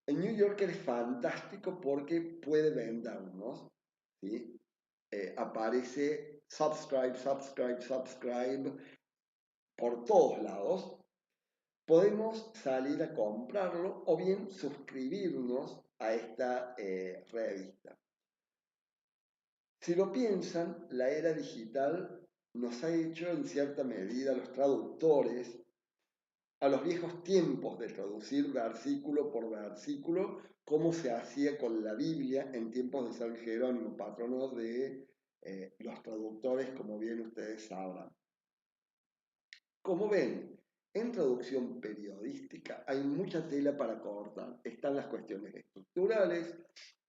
El New Yorker es fantástico porque puede vendernos, ¿sí? Aparece subscribe, subscribe, subscribe por todos lados. Podemos salir a comprarlo o bien suscribirnos a esta revista. Si lo piensan, la era digital nos ha hecho en cierta medida los traductores a los viejos tiempos de traducir versículo por versículo, como se hacía con la Biblia en tiempos de San Jerónimo, patrono de los traductores, como bien ustedes sabrán. Como ven, en traducción periodística hay mucha tela para cortar. Están las cuestiones estructurales,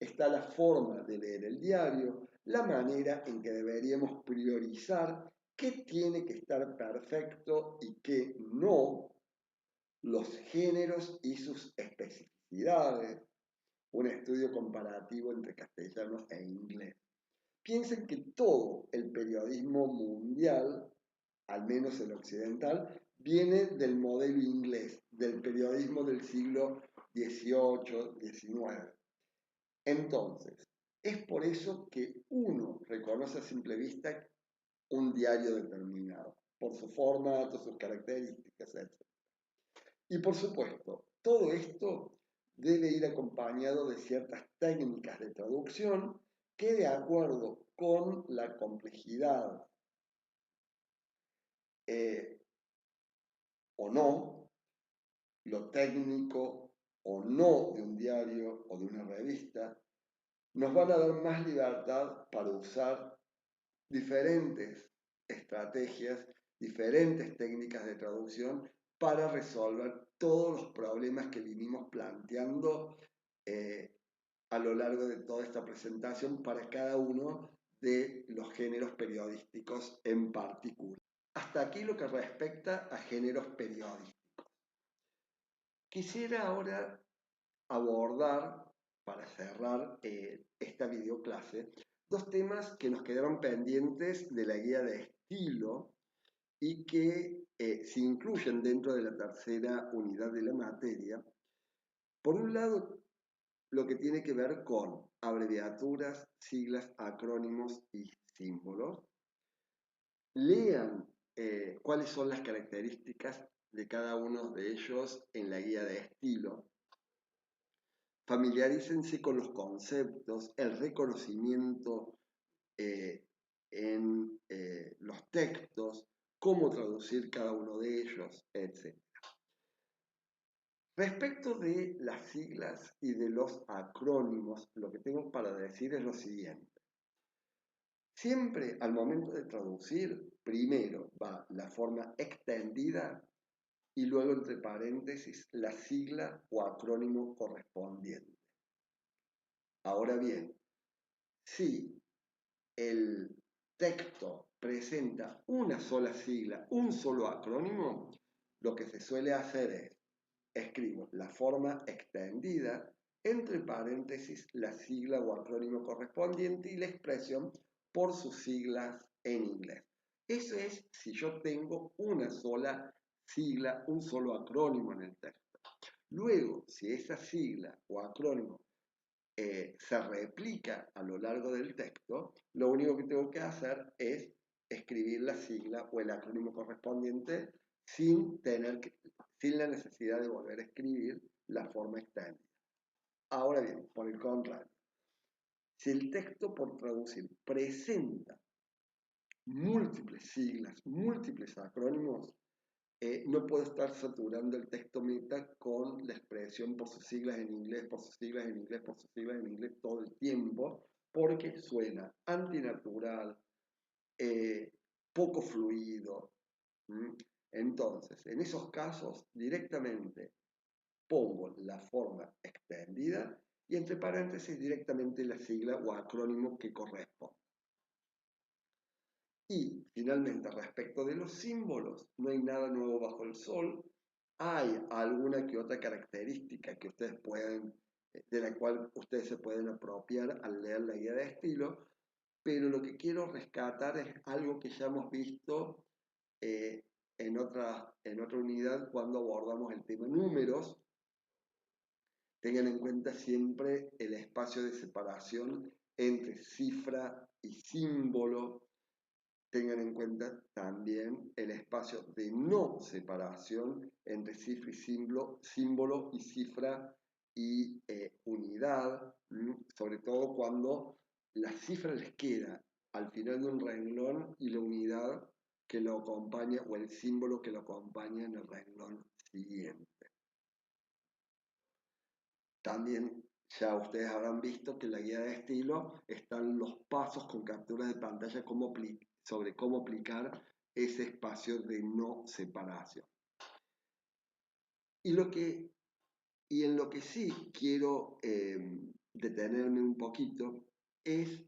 está la forma de leer el diario, la manera en que deberíamos priorizar qué tiene que estar perfecto y qué no, los géneros y sus especificidades, un estudio comparativo entre castellano e inglés. Piensen que todo el periodismo mundial, al menos el occidental, viene del modelo inglés, del periodismo del siglo XVIII, XIX. Entonces, es por eso que uno reconoce a simple vista un diario determinado, por su formato, sus características, etc. Y por supuesto, todo esto debe ir acompañado de ciertas técnicas de traducción que, de acuerdo con la complejidad o no, lo técnico o no de un diario o de una revista, nos van a dar más libertad para usar diferentes estrategias, diferentes técnicas de traducción para resolver todos los problemas que vinimos planteando a lo largo de toda esta presentación para cada uno de los géneros periodísticos en particular. Hasta aquí lo que respecta a géneros periodísticos. Quisiera ahora abordar, para cerrar esta videoclase, dos temas que nos quedaron pendientes de la guía de estilo y que se incluyen dentro de la tercera unidad de la materia. Por un lado, lo que tiene que ver con abreviaturas, siglas, acrónimos y símbolos. Lean cuáles son las características de cada uno de ellos en la guía de estilo. Familiarícense con los conceptos, el reconocimiento en los textos, cómo traducir cada uno de ellos, etc. Respecto de las siglas y de los acrónimos, lo que tengo para decir es lo siguiente. Siempre al momento de traducir, primero va la forma extendida y luego entre paréntesis la sigla o acrónimo correspondiente. Ahora bien, si el texto presenta una sola sigla, un solo acrónimo, lo que se suele hacer es, escribo la forma extendida, entre paréntesis la sigla o acrónimo correspondiente y la expresión por sus siglas en inglés. Eso es si yo tengo una sola sigla, un solo acrónimo en el texto. Luego, si esa sigla o acrónimo se replica a lo largo del texto, lo único que tengo que hacer es escribir la sigla o el acrónimo correspondiente sin la necesidad de volver a escribir la forma extendida. Ahora bien, por el contrario, si el texto por traducir presenta múltiples siglas, múltiples acrónimos, no puedo estar saturando el texto meta con la expresión por sus siglas en inglés, por sus siglas en inglés, por sus siglas en inglés todo el tiempo, porque suena antinatural, poco fluido. Entonces, en esos casos, directamente pongo la forma extendida y entre paréntesis directamente la sigla o acrónimo que corresponde. Y finalmente, respecto de los símbolos, no hay nada nuevo bajo el sol. Hay alguna que otra característica que ustedes pueden de la cual ustedes se pueden apropiar al leer la guía de estilo, pero lo que quiero rescatar es algo que ya hemos visto en otra unidad cuando abordamos el tema números. Tengan en cuenta siempre el espacio de separación entre cifra y símbolo. Tengan en cuenta también el espacio de no separación entre cifra y símbolo y cifra y unidad, sobre todo cuando la cifra les queda al final de un renglón y la unidad que lo acompaña o el símbolo que lo acompaña en el renglón siguiente. También ya ustedes habrán visto que en la guía de estilo están los pasos con capturas de pantalla sobre cómo aplicar ese espacio de no separación. Y en lo que sí quiero detenerme un poquito es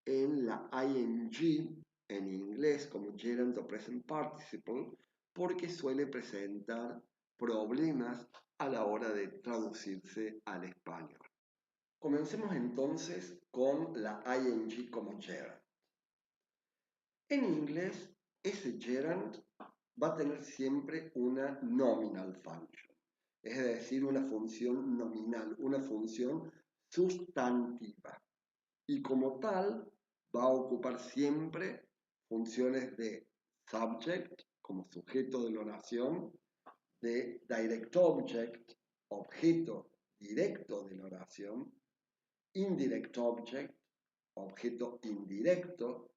en la ing en inglés como gerund o present participle, porque suele presentar problemas a la hora de traducirse al español. Comencemos entonces con la ing como gerund. En inglés, ese gerund va a tener siempre una nominal function, es decir, una función nominal, una función sustantiva. Y como tal, va a ocupar siempre funciones de subject, como sujeto de la oración, de direct object, objeto directo de la oración, indirect object, objeto indirecto,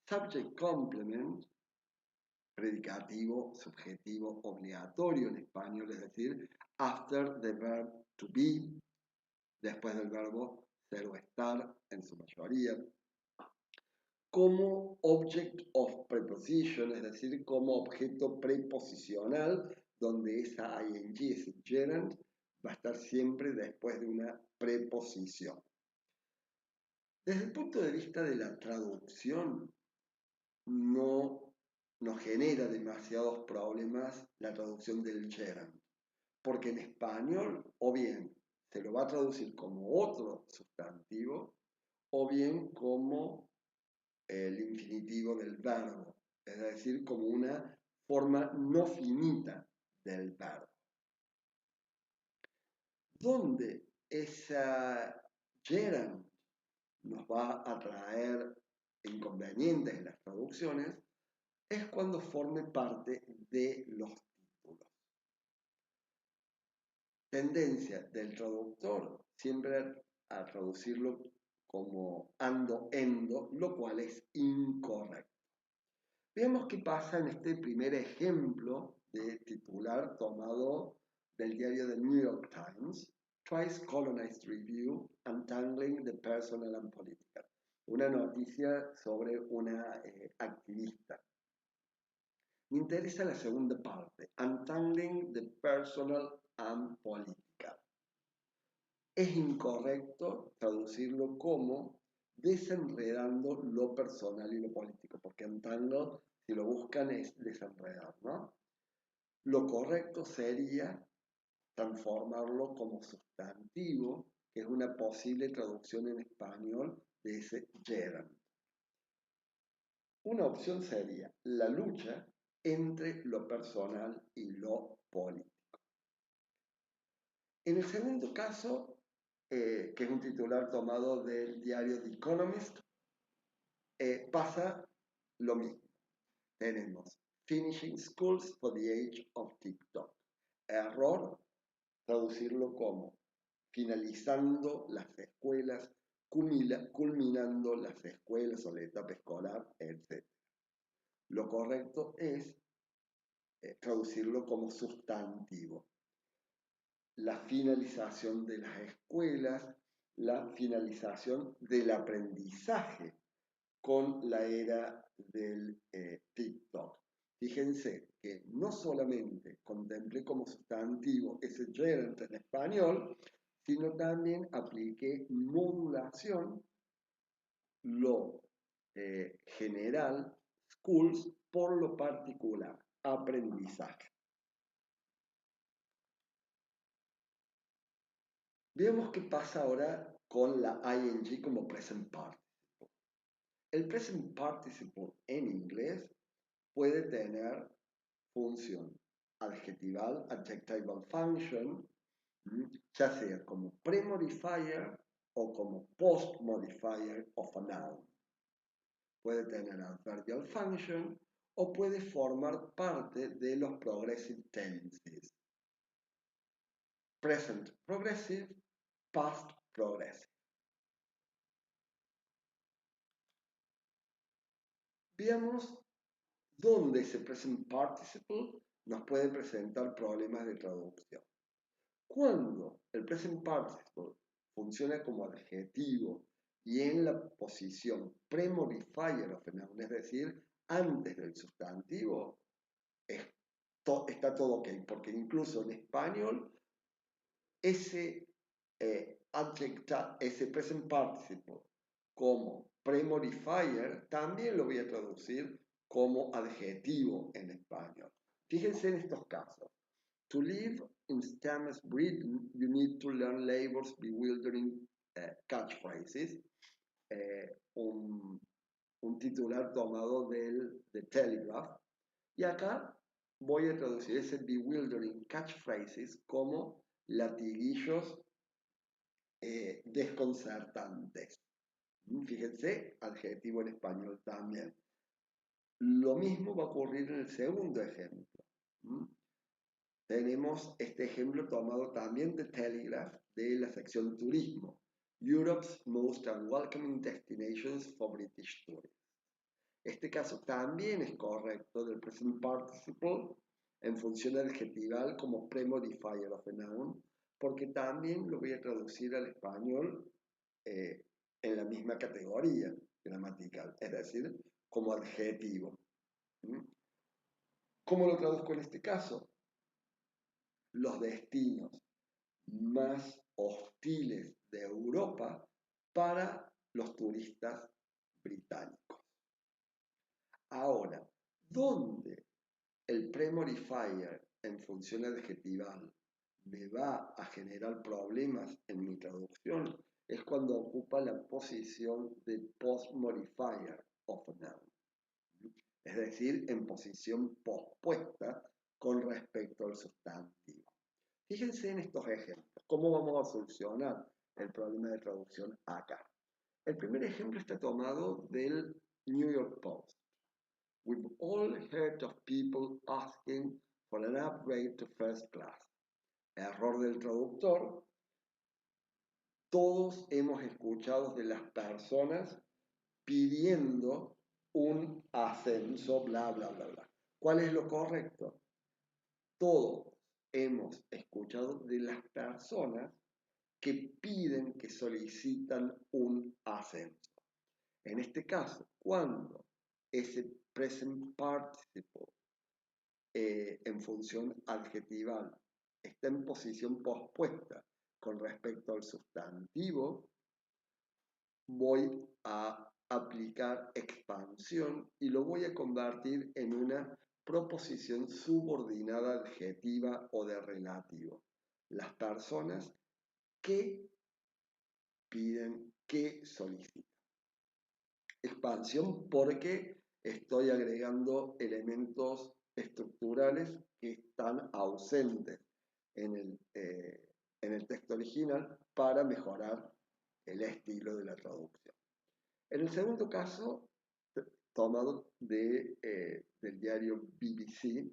subject complement, predicativo, subjetivo, obligatorio en español, es decir, after the verb to be, después del verbo ser o estar en su mayoría, como object of preposition, es decir, como objeto preposicional, donde esa ing, ese gerund, va a estar siempre después de una preposición. Desde el punto de vista de la traducción, no nos genera demasiados problemas la traducción del gerund, porque en español o bien se lo va a traducir como otro sustantivo o bien como el infinitivo del verbo, es decir, como una forma no finita del verbo. Donde esa gerund nos va a traer inconvenientes en las traducciones es cuando forme parte de los títulos. Tendencia del traductor siempre a traducirlo como ando, endo, lo cual es incorrecto. Veamos qué pasa en este primer ejemplo de titular tomado del diario The New York Times, Twice Colonized Review, Untangling the Personal and Political. Una noticia sobre una activista. Me interesa la segunda parte, Untangling the Personal and Political. Es incorrecto traducirlo como desenredando lo personal y lo político, porque untangle, si lo buscan, es desenredar, ¿no? Lo correcto sería transformarlo como sustantivo, que es una posible traducción en español de ese gerund. Una opción sería la lucha entre lo personal y lo político. En el segundo caso, que es un titular tomado del diario The Economist, pasa lo mismo. Tenemos Finishing Schools for the Age of TikTok. Error, traducirlo como finalizando las escuelas, culminando las escuelas o la etapa escolar, etc. Lo correcto es traducirlo como sustantivo. La finalización de las escuelas, la finalización del aprendizaje con la era del TikTok. Fíjense que no solamente contemplé como sustantivo ese gerund en español, sino también apliqué modulación, lo general, schools, por lo particular, aprendizaje. Veamos qué pasa ahora con la ing como present participle. El present participle en inglés puede tener función adjetival, adjectival function, ya sea como pre-modifier o como post-modifier of a noun. Puede tener adverbial function o puede formar parte de los progressive tenses. Present progressive, past progressive. Veamos dónde ese present participle nos puede presentar problemas de traducción. Cuando el present participle funciona como adjetivo y en la posición pre-modifier of a noun, es decir, antes del sustantivo, está todo ok, porque incluso en español ese ese present participle como pre-modifier también lo voy a traducir como adjetivo en español. Fíjense en estos casos. To live in Stammes Britain, you need to learn Labour's bewildering catchphrases. Un titular tomado del The Telegraph. Y acá voy a traducir ese bewildering catchphrases como latiguillos desconcertantes. Fíjense, adjetivo en español también. Lo mismo va a ocurrir en el segundo ejemplo. Tenemos este ejemplo tomado también de Telegraph, de la sección turismo. Europe's most unwelcoming destinations for British tourists. Este caso también es correcto del present participle en función adjetival como pre-modifier of a noun, porque también lo voy a traducir al español en la misma categoría gramatical, es decir, como adjetivo. ¿Cómo lo traduzco en este caso? Los destinos más hostiles de Europa para los turistas británicos. Ahora, ¿dónde el pre-modifier en función adjetival me va a generar problemas en mi traducción? Es cuando ocupa la posición de post-modifier of a noun, es decir, en posición pospuesta con respecto al sustantivo. Fíjense en estos ejemplos, cómo vamos a solucionar el problema de traducción acá. El primer ejemplo está tomado del New York Post. We've all heard of people asking for an upgrade to first class. Error del traductor. Todos hemos escuchado de las personas pidiendo un ascenso, bla, bla, bla, bla. ¿Cuál es lo correcto? Todos hemos escuchado de las personas que piden, que solicitan un ascenso. En este caso, cuando ese present participle en función adjetival está en posición pospuesta con respecto al sustantivo, voy a aplicar expansión y lo voy a convertir en una proposición subordinada adjetiva o de relativo. Las personas que piden, que solicitan. Expansión porque estoy agregando elementos estructurales que están ausentes en el texto original para mejorar el estilo de la traducción. En el segundo caso, tomado del diario BBC,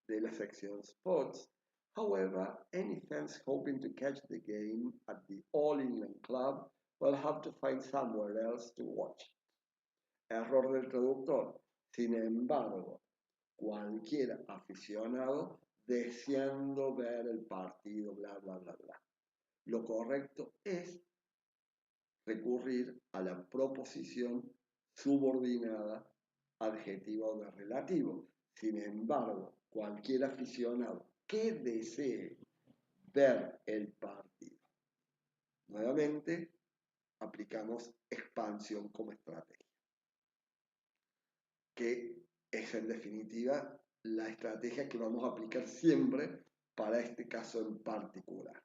de la sección Sports, however, any fans hoping to catch the game at the All England Club will have to find somewhere else to watch. Error del traductor. Sin embargo, cualquier aficionado deseando ver el partido, bla, bla, bla, bla. Lo correcto es recurrir a la proposición subordinada adjetiva o de relativo. Sin embargo, cualquier aficionado que desee ver el partido. Nuevamente, aplicamos expansión como estrategia, que es en definitiva la estrategia que vamos a aplicar siempre para este caso en particular.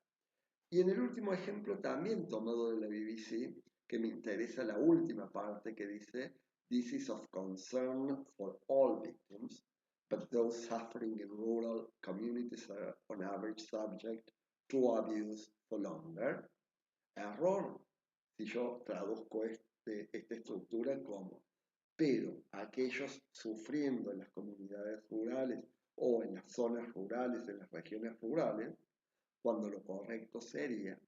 Y en el último ejemplo, también tomado de la BBC, que me interesa la última parte que dice, "This is of concern for all victims, but those suffering in rural communities are on average subject to abuse for longer." Error, si yo traduzco esta estructura como, pero aquellos sufriendo en las comunidades rurales o en las zonas rurales, en las regiones rurales, cuando lo correcto sería,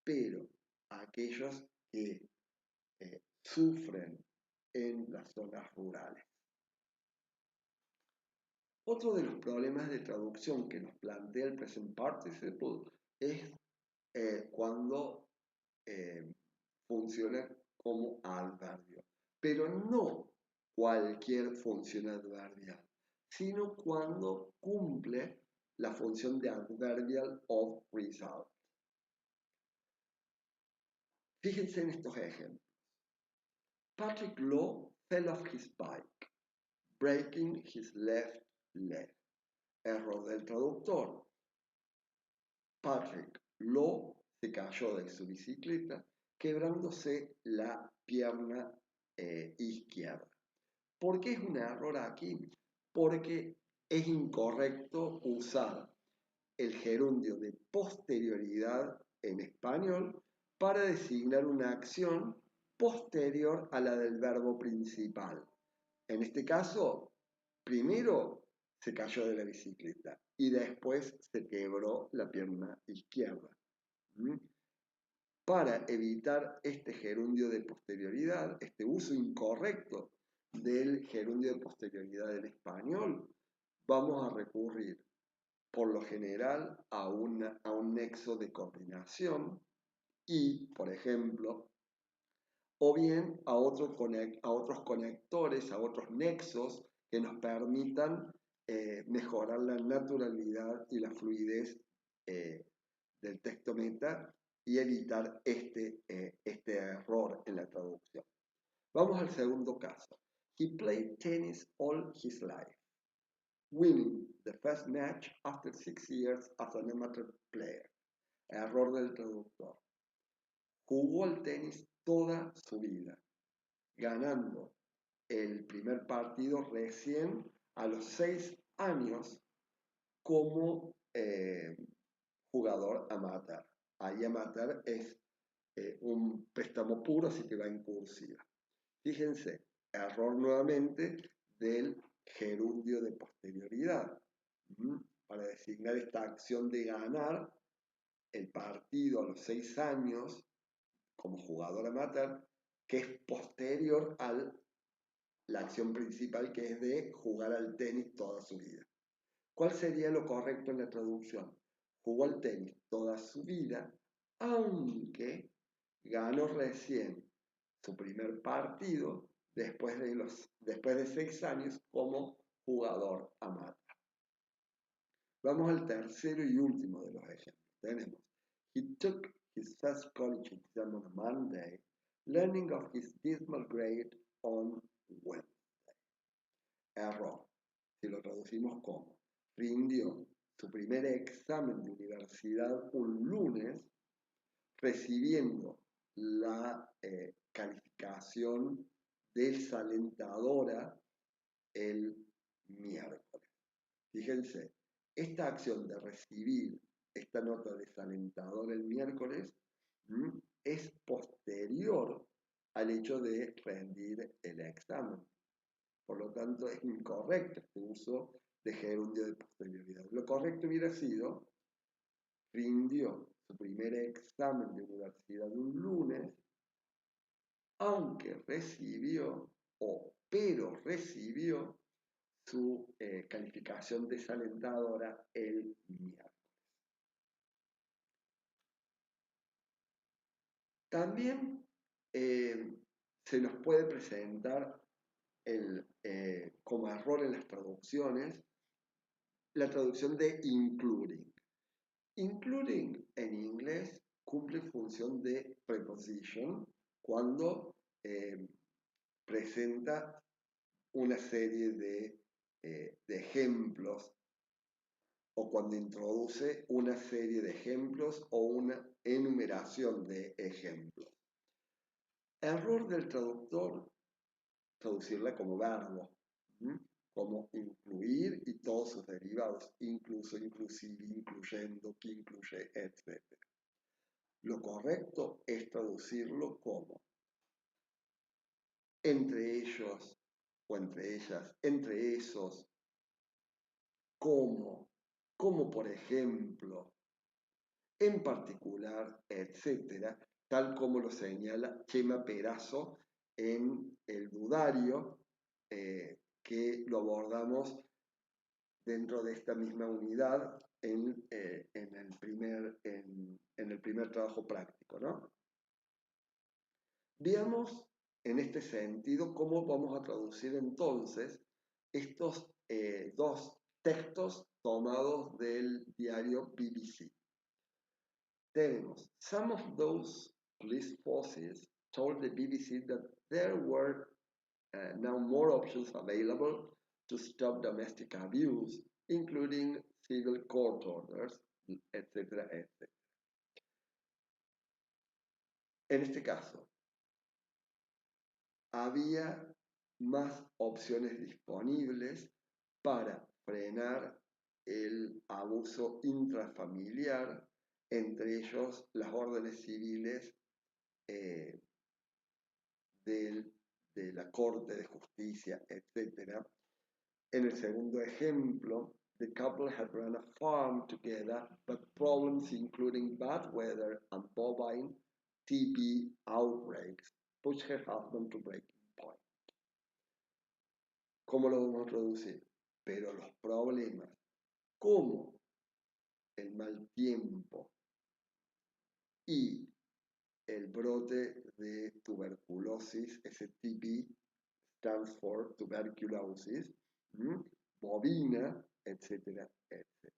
pero aquellos que sufren en las zonas rurales. Otro de los problemas de traducción que nos plantea el present participle es cuando funciona como adverbio, pero no cualquier función adverbial, sino cuando cumple la función de adverbial of result. Fíjense en estos ejemplos. Patrick Law fell off his bike, breaking his left leg. Error del traductor. Patrick Law se cayó de su bicicleta, quebrándose la pierna izquierda. ¿Por qué es un error aquí? Porque es incorrecto usar el gerundio de posterioridad en español para designar una acción posterior a la del verbo principal. En este caso, primero se cayó de la bicicleta y después se quebró la pierna izquierda. Para evitar este gerundio de posterioridad, este uso incorrecto del gerundio de posterioridad en español, vamos a recurrir por lo general a un nexo de coordinación y, por ejemplo, o bien a otros conectores, a otros nexos que nos permitan mejorar la naturalidad y la fluidez del texto meta y evitar este error en la traducción. Vamos al segundo caso. He played tennis all his life, winning the first match after 6 years as an amateur player. Error del traductor. Jugó al tenis toda su vida, ganando el primer partido recién a los 6 años como jugador amateur. Ahí amateur es un préstamo puro, así que va en cursiva. Fíjense, error nuevamente del gerundio de posterioridad. Para designar esta acción de ganar el partido a los 6 años como jugador amateur, que es posterior a la acción principal, que es de jugar al tenis toda su vida. ¿Cuál sería lo correcto en la traducción? Jugó al tenis toda su vida, aunque ganó recién su primer partido después de 6 años como jugador amateur. Vamos al tercero y último de los ejemplos. Tenemos, he took his first college exam on Monday, learning of his dismal grade on Wednesday. Error. Si lo traducimos como, rindió su primer examen de universidad un lunes, recibiendo la calificación desalentadora el miércoles. Fíjense, esta acción de recibir esta nota desalentadora el miércoles es posterior al hecho de rendir el examen. Por lo tanto, es incorrecto este uso de gerundio de posterioridad. Lo correcto hubiera sido, rindió su primer examen de universidad un lunes, aunque recibió, pero recibió su calificación desalentadora el miércoles. También se nos puede presentar como error en las traducciones la traducción de including. Including en inglés cumple función de preposition cuando presenta una serie de ejemplos o cuando introduce una serie de ejemplos o una enumeración de ejemplos. Error del traductor, traducirla como verbo, como incluir y todos sus derivados, incluso, inclusive, incluyendo, que incluye, etc. Lo correcto es traducirlo como entre ellos o entre ellas, entre esos, como por ejemplo, en particular, etcétera, tal como lo señala Chema Perazo en el dudario, que lo abordamos dentro de esta misma unidad en el primer trabajo práctico, ¿no? Veamos en este sentido cómo vamos a traducir entonces estos dos textos tomados del diario BBC. Tenemos, some of those police forces told the BBC that there were now more options available to stop domestic abuse, including civil court orders, etc., etc. En este caso, había más opciones disponibles para frenar el abuso intrafamiliar, entre ellos las órdenes civiles de la Corte de Justicia, etc. En el segundo ejemplo, the couple had run a farm together, but problems including bad weather and bovine TB outbreaks pushed her husband to breaking point. ¿Cómo lo vamos a traducir? Pero los problemas, como el mal tiempo y el brote de tuberculosis, ese TB stands for tuberculosis, bovina, etcétera, etcétera.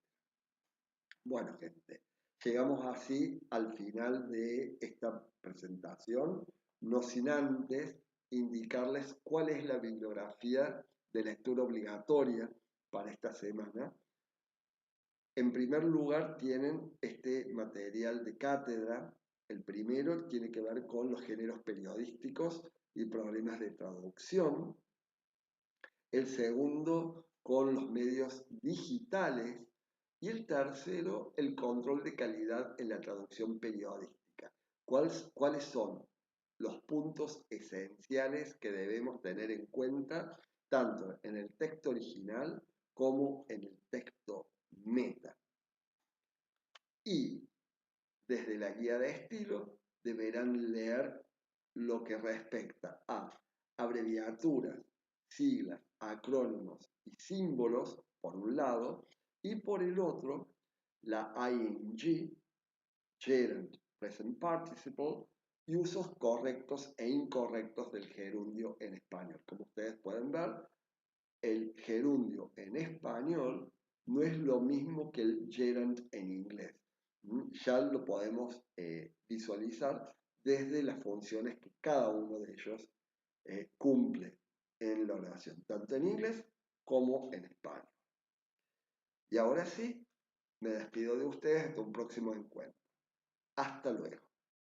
Bueno, gente, llegamos así al final de esta presentación, no sin antes indicarles cuál es la bibliografía de lectura obligatoria para esta semana. En primer lugar, tienen este material de cátedra. El primero tiene que ver con los géneros periodísticos y problemas de traducción. El segundo, con los medios digitales. Y el tercero, el control de calidad en la traducción periodística. ¿Cuáles son los puntos esenciales que debemos tener en cuenta tanto en el texto original como en el texto meta? Y desde la guía de estilo deberán leer lo que respecta a abreviaturas, siglas, acrónimos y símbolos, por un lado, y por el otro, la ing, gerund, present participle, y usos correctos e incorrectos del gerundio en español. Como ustedes pueden ver, el gerundio en español no es lo mismo que el gerund en inglés. Ya lo podemos visualizar desde las funciones que cada uno de ellos cumple en la oración, tanto en inglés como en español. Y ahora sí, me despido de ustedes hasta un próximo encuentro. Hasta luego.